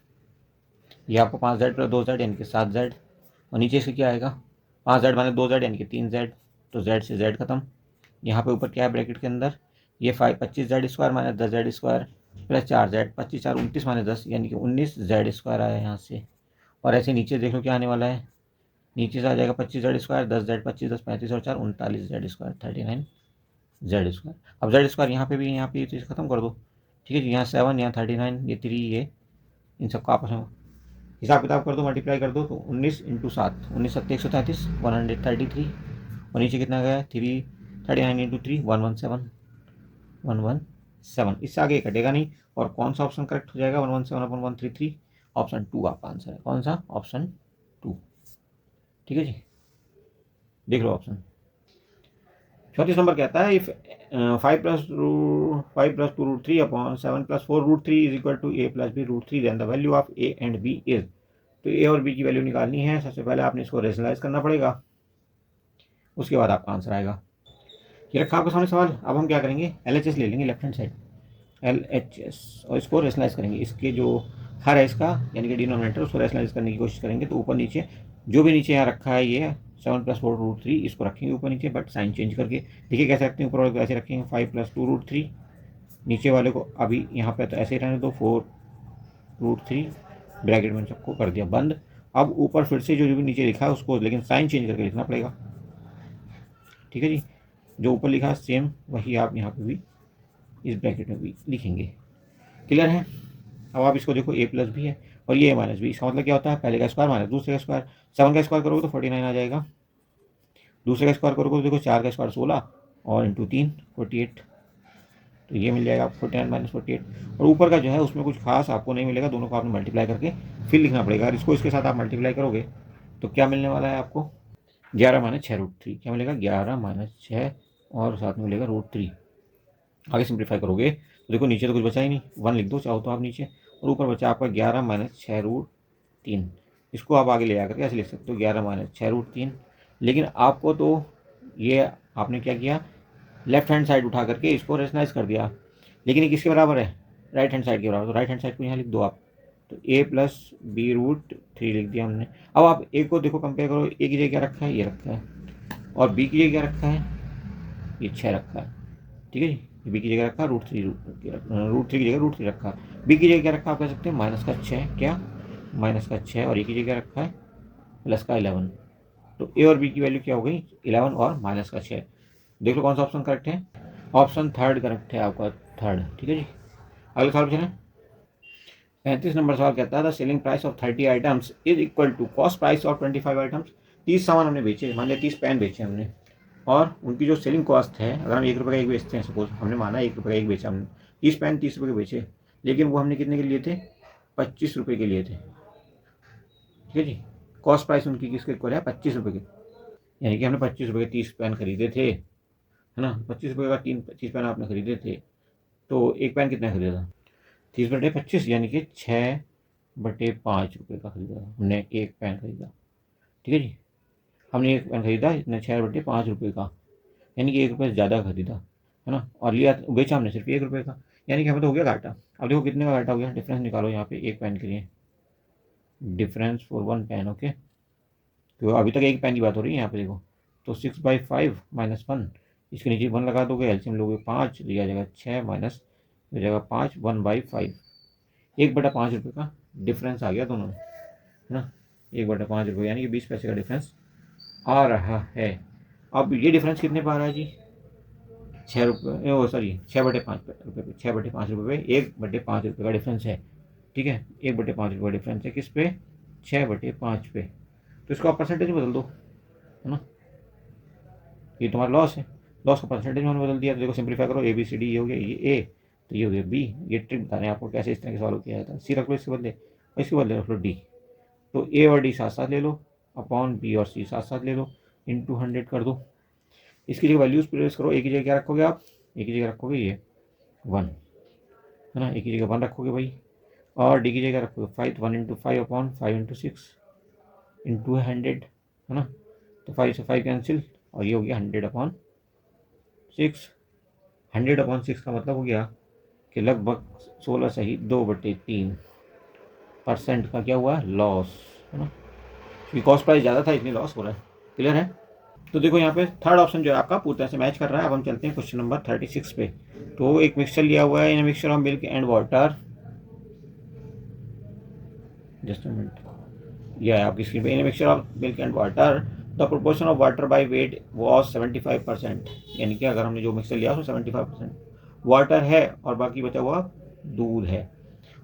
Speaker 1: ये आपको 5z प्लस 2z यानी कि 7z, और नीचे से क्या आएगा, 5z माइनस 2z यानी कि 3z, तो z से z खत्म। यहाँ पे ऊपर क्या है ब्रैकेट के अंदर, ये 25z square minus 10z square plus 4z, 25 4 29 minus 10 यानी कि 19z स्क्वायर आया यहाँ से। और ऐसे नीचे देख लो क्या आने वाला है, नीचे से आ जाएगा 25z स्क्वायर, 10z, 25 10 35 और 4 39z स्क्वायर, 39z स्क्वायर। अब z स्क्वायर यहाँ पे भी, यहाँ पे तो इसे खत्म कर दो। ठीक है जी, यहाँ 7, यहाँ 39, ये 3, ये इन सबका आपस में हिसाब किताब कर दो, मल्टीप्लाई कर दो, तो 19 इंटू 7, 19 7 133, 133, और नीचे कितना गया 3, 39 इंटू 3 117, 117। इससे आगे कटेगा नहीं। और कौन सा ऑप्शन करेक्ट हो जाएगा, 117/133, ऑप्शन 2 आपका आंसर है। कौन सा, ऑप्शन 2। ठीक है जी, देख लो ऑप्शन। 34 नंबर कहता है, if 5 plus 2√3 upon 7 plus 4√3 is equal to a plus b√3, then the value of a and b is. तो a और b की वैल्यू निकालनी है। सबसे पहले आपने इसको रेशनलाइज करना पड़ेगा, उसके बाद आपका आंसर आएगा। ये रखा आपके सामने सवाल। अब हम क्या करेंगे, LHS ले लेंगे, लेफ्ट हैंड साइड LHS, और इसको रेशनलाइज करेंगे। इसके जो हर है इसका यानी कि डिनोमिनेटर, उसको रेशनलाइज करने की कोशिश करेंगे। तो ऊपर नीचे जो भी नीचे यहाँ रखा है, ये 7 प्लस 4√3, इसको रखेंगे ऊपर नीचे, बट साइन चेंज करके। देखिए कैसे रखते हैं, ऊपर वाले को ऐसे रखेंगे 5 प्लस 2√3, नीचे वाले को अभी यहाँ पे तो ऐसे ही रहने दो 4√3, ब्रैकेट में सबको कर दिया बंद। अब ऊपर फिर से जो भी नीचे लिखा है उसको लेकिन साइन चेंज करके लिखना पड़ेगा। ठीक है जी, जो ऊपर लिखा है सेम वही आप यहाँ पे भी इस ब्रैकेट में भी लिखेंगे। क्लियर है। अब आप इसको देखो, a प्लस भी है और ये a माइनस भी, इसका मतलब क्या होता है, पहले का स्क्वायर माइनस दूसरे का स्क्वायर। 7 का स्क्वायर करोगे तो 49 आ जाएगा, दूसरे का स्क्वायर करोगे तो देखो 4 का स्क्वायर 16 और इंटू 3 48, तो ये मिल जाएगा आपको 49 माइनस 48। और ऊपर का जो है उसमें कुछ खास आपको नहीं मिलेगा, दोनों को आपने मल्टीप्लाई करके फिर लिखना पड़ेगा। अगर इसको इसके साथ आप मल्टीप्लाई करोगे तो क्या मिलने वाला है आपको, 11 माइनस 6√3। क्या मिलेगा, 11 माइनस 6 और साथ में मिलेगा √3। आगे सिंप्लीफाई करोगे तो देखो नीचे तो कुछ बचा ही नहीं, 1 लिख दो चाहो तो आप नीचे, और ऊपर बचा आपका 11 माइनस 6√3। इसको आप आगे ले आकर कैसे लिख सकते हो, 11 माइनस 6√3। लेकिन आपको तो ये आपने क्या किया, लेफ्ट हैंड साइड उठा करके इसको रेशनाइज कर दिया, लेकिन ये किसके बराबर है, राइट हैंड साइड के बराबर। तो राइट हैंड साइड को यहाँ लिख दो आप, तो a+b√3 लिख दिया हमने। अब आप ए को देखो कंपेयर करो, ए की जगह क्या रखा है, ये रखा है, और बी की जगह क्या रखा है, ये 6 रखा है। ठीक है जी, बी की जगह रखा √3, √3 की जगह √3 रखा। बी की जगह क्या रखा आप कह सकते हैं -6, क्या -6, और ए की जगह रखा है +11। तो ए और बी की वैल्यू क्या हो गई, 11 और -6। देख लो कौन सा ऑप्शन करेक्ट है, ऑप्शन थर्ड करेक्ट है आपका, थर्ड। ठीक है जी, अगले सवाल चलें। 35 नंबर सवाल कहता है the selling price of 30 items is equal to cost price of 25 items. 30 सामान हमने बेचे, मान लिया 30 पेन बेचे हमने, और उनकी जो सेलिंग कॉस्ट है, अगर हम 1 रुपये का एक बेचते हैं, सपोज हमने माना 1 रुपये का एक बेचा हमने, 30 पेन 30 रुपये के बेचे, लेकिन वो हमने कितने के लिए थे, 25 रुपये के लिए थे। ठीक है जी, कॉस्ट प्राइस उनकी किसके इक्वल है, 25 रुपये के, यानी कि हमने 25 रुपये के 30 पेन खरीदे थे, है ना। 25 रुपये का 30 पेन आपने खरीदे थे, तो एक पेन कितना खरीदा था, 30/25, यानी कि 6/5 रुपये का खरीदा हमने एक पेन खरीदा। ठीक है जी, हमने एक पेन खरीदा इतना 6/5 रुपये का, यानी कि 1 रुपये ज़्यादा खरीदा, है ना, और लिया बेचा हमने सिर्फ 1 रुपये का, यानी कि हमें तो हो गया घाटा। अब देखो कितने का घाटा हो गया, डिफरेंस निकालो यहाँ पे एक पेन के लिए, डिफरेंस फॉर 1 पेन। ओके, तो अभी तक एक पेन की बात हो रही है यहाँ पे देखो, तो 6/5 - 1, इसके नीचे 1 लगा दोगे, एलसीएम लोगे 5, तो यह जाएगा 6 माइनस हो जाएगा 5, 1/5, 1/5 रुपये का डिफरेंस आ गया दोनों में, है ना। 1/5 रुपये यानी कि 20 पैसे का डिफरेंस आ रहा है। अब ये डिफरेंस कितने पा रहा है जी, 6 रुपये, ओ सॉरी 6/5 रुपये पे, 6/5 रुपये पे 1/5 रुपये का डिफरेंस है। ठीक है, 1/5 रुपये का डिफरेंस है किस पे, 6/5 पे। तो इसको आप परसेंटेज में बदल दो, है ना, ये तुम्हारा लॉस है, लॉस को परसेंटेज में बदल दिया। तो देखो सिंप्लीफाई करो, ABCD ये हो गया, ये ए, तो ये हो गया बी। ये ट्रिक बता रहे हैं आपको कैसे इस तरह के सॉल्व किया जाता है। सी रख लो इसके बदले, और इसके बदले रख लो डी। तो ए और डी साथ साथ ले लो, अपॉन बी और सी साथ साथ ले लो, इंटू 100 कर दो। इसकी जगह वैल्यूज प्लेस करो, ए की जगह क्या रखोगे आप, ए की जगह रखोगे ये 1, है ना, ए की जगह 1 रखोगे भाई, और डी की जगह रखोगे 5, 1 × 5 अपॉन 5 × 6 इंटू 100, है ना। तो 5 से 5 कैंसिल, और ये हो गया 100/6। 100/6 का मतलब हो गया कि लगभग 16 सही 2/3% का क्या हुआ, लॉस, है ना, क्योंकि कॉस्ट प्राइस ज़्यादा था इसलिए लॉस हो रहा है। क्लियर है। तो देखो यहाँ पे थर्ड ऑप्शन जो है आपका पूरी तरह से मैच कर रहा है। अब हम चलते हैं क्वेश्चन नंबर 36 पे। तो एक मिक्सचर लिया हुआ है, इन mixture of milk and water, just a minute, यह है आपकी स्क्रीन पे, इन mixture of milk and water the proportion of water by weight was 75%, यानी कि अगर हमने जो मिक्सचर लिया उसमें 75% वाटर है और बाकी बचा हुआ दूध है।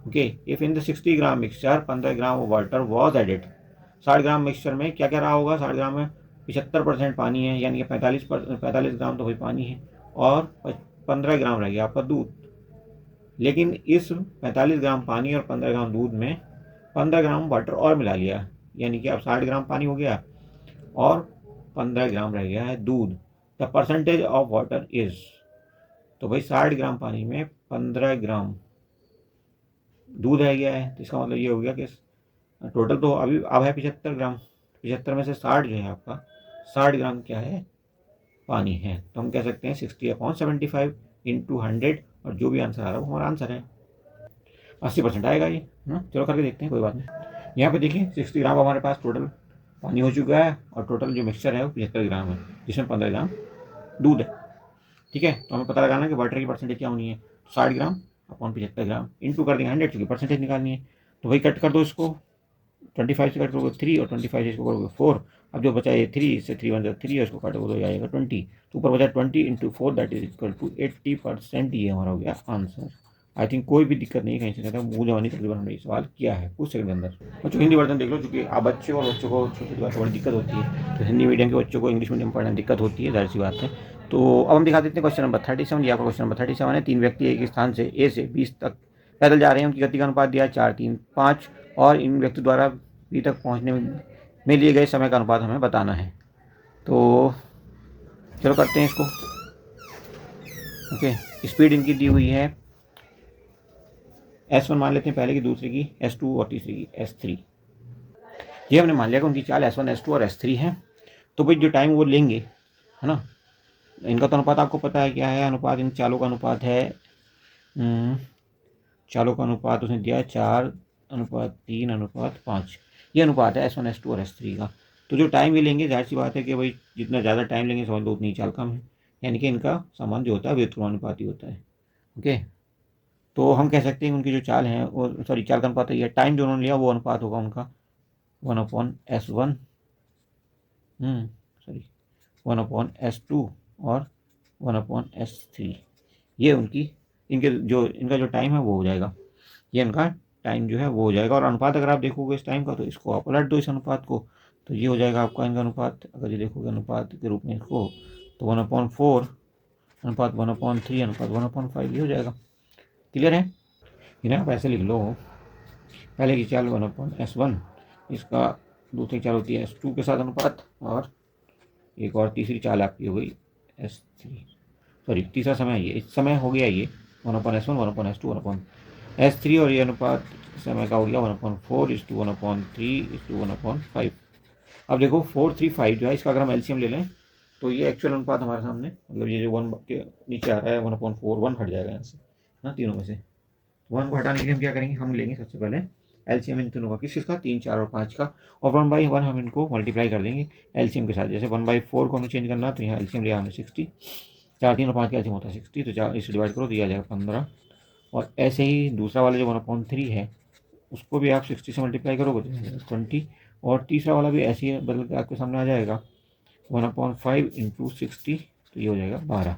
Speaker 1: Okay, if in the 60 gram mixture 15 gram water was added, 60 gram mixture में क्या क्या रहा होगा, 60 ग्राम में 75% पानी है, यानी कि 45 ग्राम तो भाई पानी है, और 15 ग्राम रह गया आपका दूध। लेकिन इस 45 ग्राम पानी और 15 ग्राम दूध में 15 ग्राम वाटर और मिला लिया, यानी कि अब 60 ग्राम पानी हो गया और 15 ग्राम रह गया है दूध। The percentage of water is, तो भाई 60 ग्राम पानी में 15 ग्राम दूध रह गया है, तो इसका मतलब ये हो गया कि टोटल तो अभी अब है 75 ग्राम, 75 में से 60 जो है आपका 60 ग्राम क्या है, पानी है। तो हम कह सकते हैं 60/75 इंटू 100, और जो भी आंसर आ रहा है वो हमारा आंसर है, 80% आएगा ये, है ना। चलो करके देखते हैं, कोई बात नहीं। यहाँ पे देखिए 60 ग्राम हमारे पास टोटल पानी हो चुका है, और टोटल जो मिक्सचर है वो 75 ग्राम है, जिसमें 15 ग्राम दूध है। ठीक है, तो हमें पता लगाना है कि वाटर की परसेंटेज क्या होनी है, 60 ग्राम अपॉन 75 ग्राम इंटू कर देंगे 100, क्योंकि परसेंटेज निकालनी है। तो वही कट कर दो इसको, 25 से कट करोगे 3, और 25 से इसको करोगे 4। अब जो बचा ये 3, इससे 3 1 3, और इसको काटोगे तो आएगा 20। तो ऊपर बचा 20 × 4, दैट इज इक्वल टू 80%। ये हमारा हो गया आंसर। आई थिंक कोई भी दिक्कत नहीं, कहीं से कहता मुँह जवानी तकरीबन हमने ये सवाल किया है कुछ सेकंड के अंदर। बच्चों हिंदी वर्जन देख लो, चूँकि आप बच्चों को छोटी बात थोड़ी दिक्कत होती है, तो हिंदी मीडियम के बच्चों को इंग्लिश मीडियम पढ़ने में दिक्कत होती है, जाहिर सी बात है। तो अब हम दिखा देते हैं क्वेश्चन नंबर 37। ये आपका क्वेश्चन नंबर 37 है। 3 व्यक्ति एक स्थान से ए से 20 तक पैदल जा रहे हैं। उनकी गति का अनुपात दिया है 4, 3, 5 और इन व्यक्ति द्वारा बी तक पहुंचने में लिए गए समय का अनुपात हमें बताना है। तो चलो करते हैं इसको। ओके, स्पीड इनकी दी हुई है S1 मान लेते हैं पहले की, दूसरे की S2 और तीसरे की S3। ये हमने मान लिया कि उनकी चाल S1, S2 और S3 है। तो भाई जो टाइम वो लेंगे, है ना, इनका तो अनुपात आपको पता है क्या है। अनुपात इन चालों का अनुपात है, चालों का अनुपात उसने दिया है 4:3:5। ये अनुपात है S1, S2 और S3 का। तो जो टाइम ये लेंगे, जाहिर सी बात है कि भाई जितना ज़्यादा टाइम लेंगे समझ लो उतनी चाल कम है, यानी कि इनका सामान जो होता है व्युत्क्रमानुपाती होता है। ओके, तो हम कह सकते हैं उनकी जो चाल है वो, सॉरी चाल का अनुपात है, टाइम जो उन्होंने लिया वो अनुपात होगा उनका 1/S1, सॉरी 1/S2 और 1/S3। ये उनकी इनका जो टाइम है वो हो जाएगा, ये इनका टाइम जो है वो हो जाएगा। और अनुपात अगर आप देखोगे इस टाइम का, तो इसको आप पलट दो इस अनुपात को, तो ये हो जाएगा आपका इनका अनुपात। अगर ये देखोगे अनुपात के रूप में इसको, तो 1/4 अनुपात 1/3 अनुपात 1/5 ये हो जाएगा। क्लियर है? इन्हें आप ऐसे लिख लो, पहले की चाल 1/S1, इसका दूसरी चाल होती है S2 के साथ अनुपात, और एक और तीसरी चाल आपकी हो गई S3, सॉरी तीसरा समय ये, इस समय हो गया ये 1/S1, 1/S2, 1/S3, और ये अनुपात समय का हो गया 1/4:1/3:1/5। अब देखो 4:3:5 जो है, इसका अगर हम एलसीएम ले लें तो ये एक्चुअल अनुपात हमारे सामने, मतलब ये जो 1 के नीचे आ रहा है 1/4, 1 हट जाएगा यहाँ से ना, तीनों में से 1 को हटाने के लिए हम क्या करेंगे, हम लेंगे सबसे पहले एलसीएम इन तीनों का, किसका 3, 4 और 5 का, और 1/1 हम इनको मल्टीप्लाई कर देंगे एलसीएम के साथ। जैसे 1/4 को हमें चेंज करना, तो यहाँ एलसीएम लिया हमने 60, 4, 3 और 5 का एलसीएम होता है 60, तो 4 इसे डिवाइड करो तो ये आ जाएगा 15। और ऐसे ही दूसरा वाला जो 1/3 है उसको भी आप 60 से मल्टीप्लाई करोगे तो 20, और तीसरा वाला भी ऐसे ही बदल के आपके सामने आ जाएगा 1/5 × 60, तो ये हो जाएगा 12।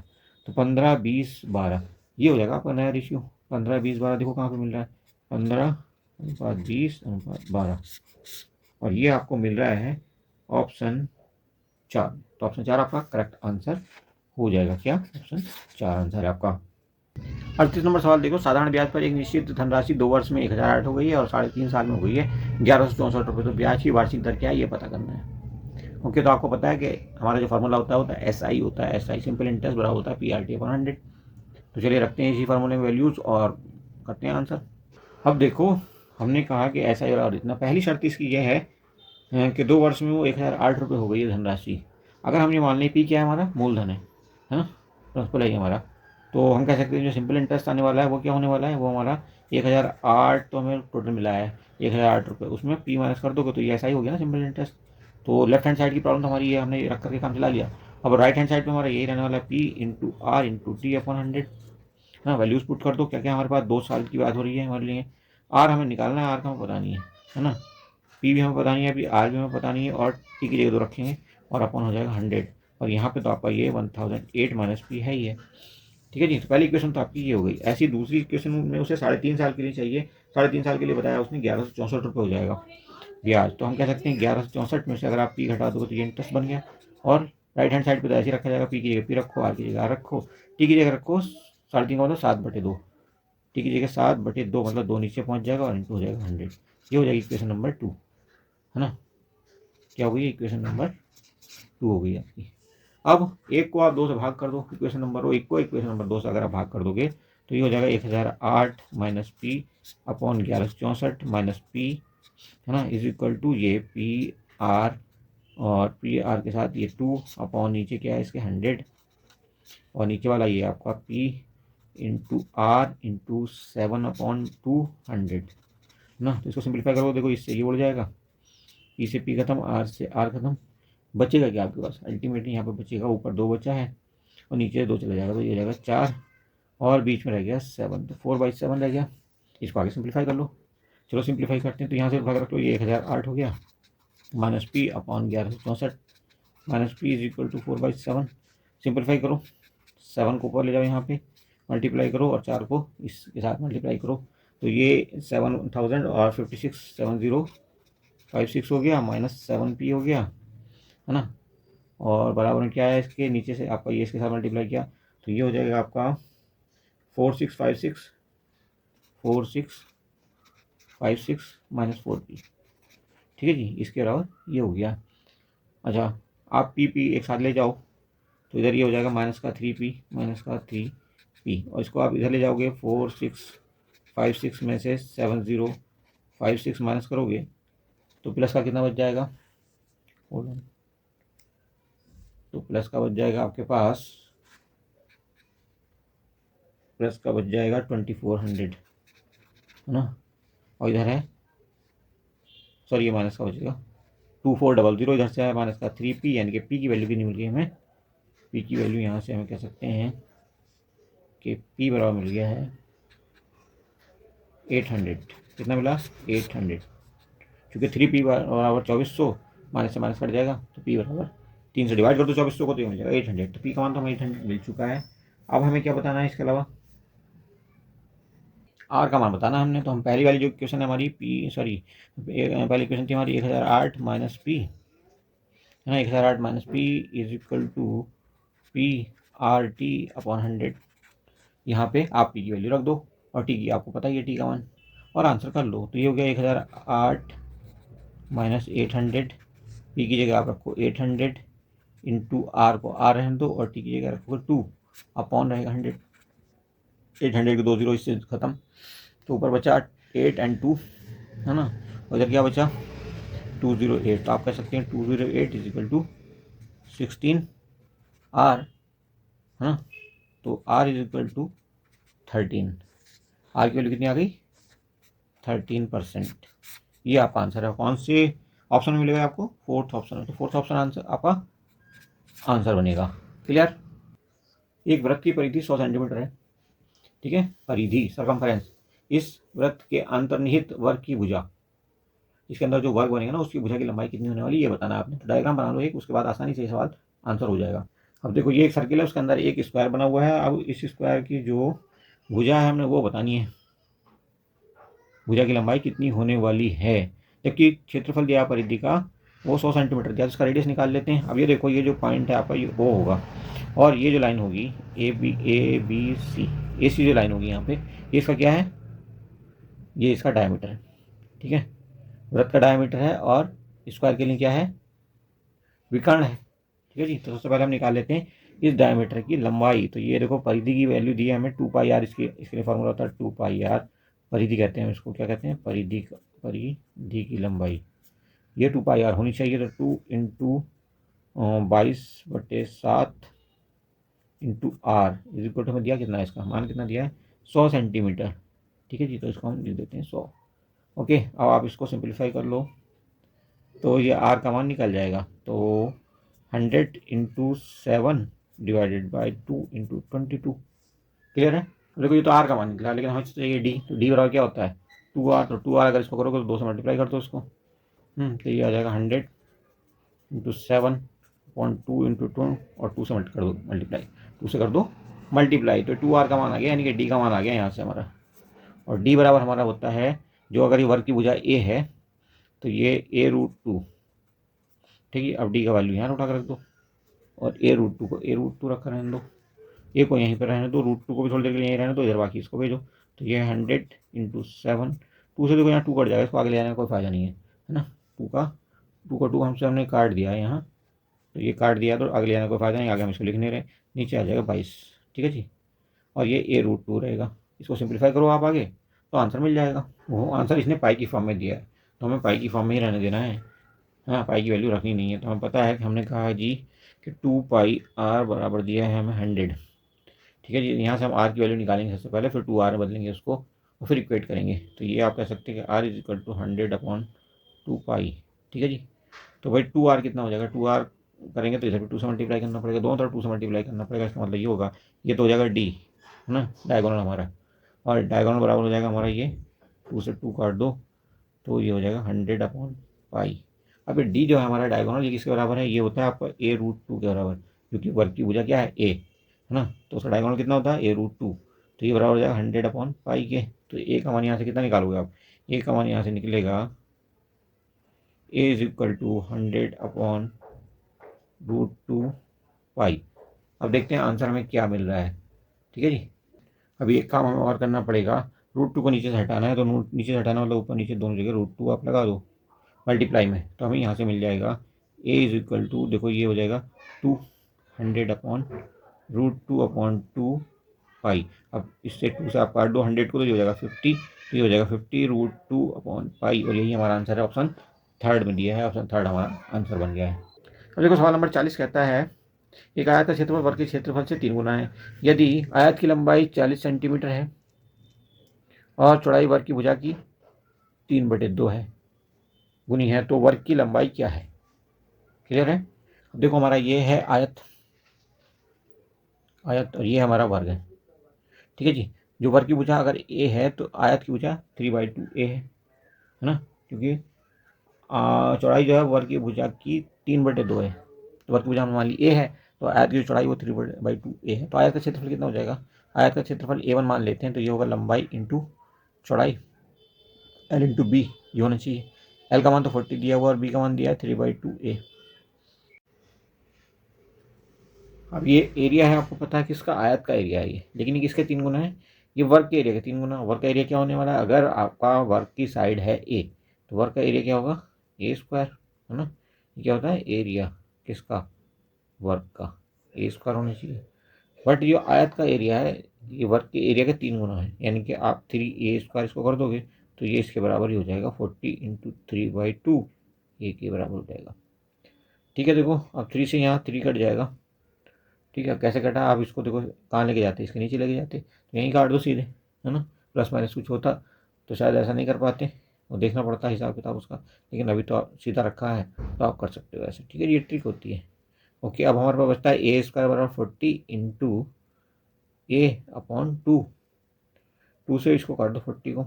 Speaker 1: तो 15, 20, 12 ये हो जाएगा आपका नया रेशियो। 15, 20, 12 देखो कहाँ पे मिल रहा है, 15:20:12, और ये आपको मिल रहा है ऑप्शन 4। तो ऑप्शन 4 आपका करेक्ट आंसर हो जाएगा। क्या? ऑप्शन 4 आंसर है आपका। 38 नंबर सवाल देखो, साधारण ब्याज पर एक निश्चित धनराशि 2 वर्ष में 1008 हो गई है और 3.5 साल में हो गई है 1164 रुपये। तो ब्याज की वार्षिक दर क्या है ये पता करना है। ओके, तो आपको पता है कि हमारा जो फार्मूला होता है SI होता है, SI सिंपल इंटरेस्ट बराबर होता है PRT/100। तो चलिए रखते हैं इसी फार्मूले में वैल्यूज़ और करते हैं आंसर। अब देखो हमने कहा कि SI बराबर इतना, पहली शर्त इसकी यह है कि 2 वर्ष में वो 1008 रुपये हो गई है धनराशि। अगर हम ये मान लें P क्या है हमारा, मूलधन है ना, प्रिंसिपल है हमारा, तो हम कह सकते हैं जो सिंपल इंटरेस्ट आने वाला है वो क्या होने वाला है, वो हमारा 1008, तो हमें टोटल मिला है 1008 रुपये, उसमें P माइनस कर दोगे तो ये ऐसा ही हो गया ना सिंपल इंटरेस्ट। तो लेफ्ट हैंड साइड की प्रॉब्लम तो हमारी ये हमने रख करके काम चला लिया। अब राइट हैंड साइड पे हमारा यही रहने वाला है P/R/T/100। हाँ, वैल्यूज़ पुट कर दो। क्या क्या हमारे पास 2 साल की बात हो रही है हमारे लिए, आर हमें निकालना है, आर का हमें पता नहीं है ना, पी भी हमें पता नहीं है, अभी आर भी हमें पता नहीं है, और टी की जगह 2 रखेंगे और अपन हो जाएगा 100, और यहाँ पे तो आपका ये 1008 माइनस पी है ही है। ठीक है जी, तो पहली इक्वेशन तो आपकी ये हो गई। ऐसी दूसरी इक्वेशन में उसे 3.5 साल के लिए चाहिए, 3.5 साल के लिए बताया उसने 1164 रुपये हो जाएगा ब्याज। तो हम कह सकते हैं 1164 में से अगर आप पी घटा दोगे तो ये इंटरेस्ट बन गया, और राइट हैंड साइड पे तो ऐसे रखा जाएगा, पी की जगह पी रखो, आर की जगह आर रखो, टी की जगह रखो 3.5 का मतलब 7/2, टी की जगह 7/2 मतलब 2 नीचे पहुंच जाएगा और इनटू हो जाएगा 100। ये हो जाएगी इक्वेशन नंबर 2, है ना। क्या हो गई इक्वेशन नंबर 2 हो गई आपकी। अब एक को आप 2 से भाग कर दो, इक्वेशन नंबर 1 को इक्वेशन नंबर 2 से अगर आप भाग कर दोगे तो ये हो जाएगा 1008 minus P upon 1164 minus P, है ना, इज इक्वल टू ये पी आर, और पी आर के साथ ये 2 अपॉन नीचे क्या है इसके 100, और नीचे वाला ये आपका पी इंटू आर इंटू 7/200 ना। तो इसको सिंप्लीफाई करो, देखो इससे ये उड़ जाएगा, पी से पी खत्म, आर से आर खत्म, बचेगा क्या आपके पास, अल्टीमेटली यहाँ पे बचेगा, ऊपर 2 बचा है और नीचे 2 चला जाएगा, तो ये हो जाएगा 4 और बीच में रह गया 7, तो 4/7 रह गया। इसको आगे सिंप्लीफाई कर लो। चलो सिंप्लीफाई करते हैं, तो यहाँ से भाग रख लो, ये 1008 हो गया minus P upon 1164 minus P is equal to 4/7। Simplify करो, 7 को ऊपर ले जाओ, यहाँ पे मल्टीप्लाई करो और 4 को इसके साथ मल्टीप्लाई करो, तो ये 7000 और 56 7056 हो गया माइनस 7p हो गया, है ना। और बराबर में क्या है इसके नीचे से आपका ये इसके साथ मल्टीप्लाई किया तो ये हो जाएगा आपका 4656 माइनस 4p। ठीक है जी, इसके अलावा ये हो गया। अच्छा, आप पी एक साथ ले जाओ तो इधर ये हो जाएगा -3p और इसको आप इधर ले जाओगे 4656 में से 7056 माइनस करोगे तो प्लस का कितना बच जाएगा, तो प्लस का बच जाएगा आपके पास, प्लस का बच जाएगा 2400 है ना। और इधर है, सॉरी ये माइनस का बचेगा 2400, इधर से है माइनस का 3p, यानी कि p की वैल्यू भी नहीं मिल गई हमें। p की वैल्यू यहाँ से हमें कह सकते हैं कि p बराबर मिल गया है 800। कितना मिला, 800। क्योंकि 3p बराबर 2400, माइनस से माइनस कट जाएगा तो p बराबर 3 से डिवाइड कर दो 2400 को तो ये मिल जाएगा 800। तो p का मान तो हमें 800 मिल चुका है। अब हमें क्या बताना है इसके अलावा, आर का मान बताना हमने। तो हम पहली वाली जो क्वेश्चन है हमारी पहली क्वेश्चन थी हमारी 1008 माइनस पी है ना, 1008 minus P is equal to P R T upon 100। यहाँ पे आप पी की वैल्यू रख दो और टी की आपको पता ही है टी का मान, और आंसर कर लो। तो ये हो गया 1008 माइनस 800, पी की जगह आप रखो 800 इंटू आर को आर रहने दो और टी की जगह रखोगे 2 अपॉन रहेगा 100। 800 के 2 0 इससे ख़त्म, तो ऊपर बचा 8 एंड 2 है ना, और इधर क्या बचा 208। तो आप कह सकते हैं 208 इज इक्वल टू 16 आर है ना। तो R is equal to 13, R की वैल्यू कितनी आ गई 13%। ये आपका आंसर है। कौन से ऑप्शन में मिलेगा आपको, फोर्थ ऑप्शन है। तो फोर्थ ऑप्शन आंसर आपका आंसर बनेगा। क्लियर। एक वृत्त की परिधि 100 सेंटीमीटर है, ठीक है, परिधि सरकमफेरेंस। इस वृत्त के अंतर्निहित वर्ग की भुजा, इसके अंदर जो वर्ग बनेगा ना उसकी भुजा की लंबाई कितनी होने वाली ये बताना है आपने। तो डायग्राम बना लो एक, उसके बाद आसानी से सवाल आंसर हो जाएगा। अब देखो ये एक सर्किल है, उसके अंदर एक स्क्वायर बना हुआ है। अब इस स्क्वायर की जो भुजा है हमने वो बतानी है, भुजा की लंबाई कितनी होने वाली है। जबकि क्षेत्रफल दिया परिधि का वो 100 सेंटीमीटर दिया, इसका रेडियस निकाल लेते हैं। अब ये देखो ये जो पॉइंट है आपका ये ओ होगा, और ये जो लाइन होगी ए बी सी जो लाइन होगी यहाँ पे, ये इसका क्या है, ये इसका डायमीटर है। ठीक है, वृत्त का डायमीटर है और स्क्वायर के लिए क्या है, विकर्ण है। ठीक है जी। तो सबसे पहले हम निकाल लेते हैं इस डायमीटर की लंबाई। तो ये देखो परिधि की वैल्यू दी है हमें 2πr, इसके लिए फॉर्मूला होता है 2πr। परिधि कहते हैं इसको, क्या कहते हैं, परिधि की लंबाई। ये 2πr होनी चाहिए। तो 2 into 22/7 into R is equal to हमें दिया कितना है, इसका मान कितना दिया है 100 सेंटीमीटर। ठीक है जी। तो इसको हम लिख देते हैं 100। ओके, अब आप इसको सिंप्लीफाई कर लो तो ये आर का मान निकल जाएगा। तो 100 into 7 divided by 2 into 22। Clear है। देखो ये तो आर का मान निकला, लेकिन हमें चाहिए डी। तो डी बराबर क्या होता है 2r। तो 2r अगर इसको करोगे तो 2 से मल्टीप्लाई कर दो इसको। तो ये आ जाएगा 100 इंटू 7/2 इंटू 2 और 2 से कर दो मल्टीप्लाई, 2 से कर दो मल्टीप्लाई। तो 2r का मान आ गया, यानी कि डी का मान आ गया यहाँ से हमारा। और डी बराबर हमारा होता है, जो अगर ये वर्ग की भुजा ए है तो ये a√2। ठीक है, अब डी का वैल्यू यहाँ उठा कर रख दो और a√2 को a√2 रखा रहने दो, ए को यहीं पर रहने दो, √2 को भी थोड़ी देर के लिए यहीं रहने दो, इधर बाकी इसको भेजो। तो ये 100 इंटू 7, 2 से देखो यहाँ 2 कट जाएगा, इसको आगे ले जाने का कोई फायदा नहीं है ना। 2 हमने काट दिया है यहाँ, तो ये काट दिया तो आगे ले जाने का कोई फायदा नहीं, आगे हम इसको लिख नहीं रहे। नीचे आ जाएगा 22। ठीक है जी। और ये a√2 रहेगा। इसको सिंप्लीफाई करो आप आगे तो आंसर मिल जाएगा। वो आंसर इसने पाई की फॉर्म में दिया है, तो हमें पाई की फॉर्म में ही रहने देना है। हाँ, पाई की वैल्यू रखनी नहीं है। तो हमें पता है कि हमने कहा जी कि 2πr बराबर दिया है हमें 100। ठीक है जी। यहाँ से हम आर की वैल्यू निकालेंगे सबसे पहले, फिर 2r में बदलेंगे उसको और फिर इक्वेट करेंगे। तो ये आप कह सकते हैं कि r इज इक्वल टू 100/2π। ठीक है जी। तो भाई 2r कितना हो जाएगा, 2r करेंगे तो इधर भी 2 से मल्टीप्लाई करना पड़ेगा, दोनों तरफ 2 से मल्टीप्लाई करना पड़ेगा। इसका मतलब ये होगा, ये तो हो जाएगा डी है ना, डायगोनल हमारा, और डायगोनल बराबर हो जाएगा हमारा ये 2 से 2 काट दो तो ये हो जाएगा 100/π। अब ये डी जो है हमारा डायगोनल, ये किसके बराबर है, ये होता है आपका a√2 के बराबर, क्योंकि वर्ग की भुजा क्या है ए है ना। तो उसका डायगोनल कितना होता है a√2, तो ये बराबर हो जाएगा 100/π के। तो ए का मान यहाँ से कितना निकालोगे आप, ए का मान यहाँ से निकलेगा a इज इक्वल टू 100/√2 √2 पाई। अब देखते हैं आंसर हमें क्या मिल रहा है। ठीक है जी। अभी एक काम हमें और करना पड़ेगा, √2 को नीचे से हटाना है, तो नीचे से हटाना मतलब ऊपर नीचे दोनों जगह √2 आप लगा दो मल्टीप्लाई में, तो हमें यहाँ से मिल जाएगा a इज इक्वल टू, देखो ये हो जाएगा 200/√2/2 पाई। अब इससे 2 से आप काट दो 100 को, तो ये हो जाएगा 50, तो ये हो जाएगा 50√2/पाई, और यही हमारा आंसर है। ऑप्शन थर्ड में दिया है, ऑप्शन थर्ड हमारा आंसर बन गया है। अब देखो सवाल नंबर 40 कहता है एक आयत का क्षेत्रफल वर्ग के क्षेत्रफल से 3 गुना है। यदि आयत की लंबाई 40 सेंटीमीटर है और चौड़ाई वर्ग की भुजा की 3/2 है गुनी है, तो वर्ग की लंबाई क्या है। क्लियर है। अब देखो हमारा ये है आयत, और ये हमारा वर्ग है। ठीक है जी। जो वर्ग की भुजा अगर ए है तो आयत की भुजा 3/2 है ना, क्योंकि चौड़ाई जो है वर्ग की भुजा की 3/2 है, तो वर्ग की भुजा मान ली ए है, तो आयत की जो चौड़ाई वो 3/2 है। तो आयत का क्षेत्रफल कितना हो जाएगा, आयत का क्षेत्रफल A1 मान लेते हैं, तो ये होगा लंबाई इंटू चौड़ाई, L इंटू बी ये होना चाहिए। L का मान तो 40 दिया हुआ और B का मान दिया है 3/2 अब ये एरिया है, आपको पता है किसका, आयत का एरिया है ये, लेकिन ये किसके 3 गुना है, ये वर्ग के एरिया के 3 गुना। वर्ग का एरिया क्या होने वाला है, अगर आपका वर्ग की साइड है ए, तो वर्ग का एरिया क्या होगा A² है ना। ये क्या होता है एरिया किसका, वर्ग का, A² होना चाहिए। बट जो आयत का एरिया है ये वर्ग के एरिया के 3 गुना है, यानी कि आप 3A² इसको कर दोगे तो ये इसके बराबर ही हो जाएगा, 40 × 3/2 ये के बराबर हो जाएगा। ठीक है। देखो अब 3 से यहाँ 3 कट जाएगा। ठीक है, कैसे कटा, आप इसको देखो कहाँ लेके जाते, इसके नीचे लेके जाते, तो यहीं काट दो सीधे, है ना। प्लस माइनस कुछ होता तो शायद ऐसा नहीं कर पाते, और देखना पड़ता है हिसाब किताब उसका, लेकिन अभी तो सीधा रखा है तो आप कर सकते हो ऐसे। ठीक है, ये ट्रिक होती है। ओके, अब हमारे पास बचता है A² बराबर 40 × A/2। 2 से इसको काट दो 40 को,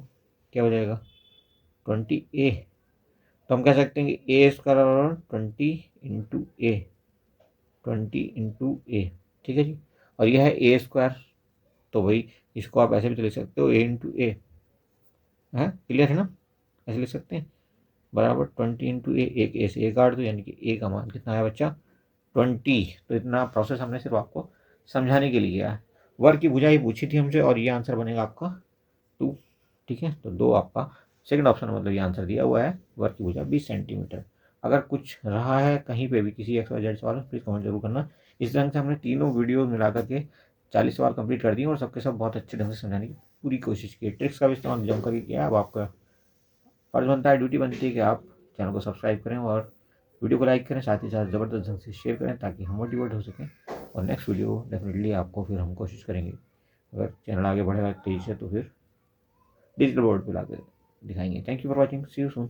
Speaker 1: क्या हो जाएगा 20A। तो हम कह सकते हैं कि A² बराबर 20 × A। ठीक है जी। और यह है A², तो भाई इसको आप ऐसे भी तो लिख सकते हो A × A है, क्लियर है ना, ऐसे लिख सकते हैं बराबर 20 × A। एक A से A काट दो, यानी कि A का मान कितना है बच्चा 20। तो इतना प्रोसेस हमने सिर्फ आपको समझाने के लिए किया है। वर्ग की भुजा ही पूछी थी हमसे, और ये आंसर बनेगा आपका 2। ठीक है, तो 2 आपका सेकंड ऑप्शन मतलब ये आंसर दिया हुआ है, वर्ग की भुजा 20 सेंटीमीटर। अगर कुछ रहा है कहीं पे भी किसी XYZ सवाल प्लीज़ कमेंट जरूर करना। इस ढंग से हमने तीनों वीडियो मिला करके 40 सवाल कंप्लीट कर दिए, और सबके सब बहुत अच्छे ढंग से समझाने की पूरी कोशिश की। ट्रिक्स का भी इस्तेमाल जम करके किया। अब आपका फर्ज बनता है, ड्यूटी बनती है कि आप चैनल को सब्सक्राइब करें और वीडियो को लाइक करें, साथ ही साथ ज़बरदस्त ढंग से शेयर करें, ताकि हम मोटिवेट हो सकें। और नेक्स्ट वीडियो डेफिनेटली आपको फिर हम कोशिश करेंगे, अगर चैनल आगे बढ़ेगा तेज़ी से, तो फिर डिजिटल बोर्ड पे ला कर दिखाएंगे। Thank you for watching, see you soon.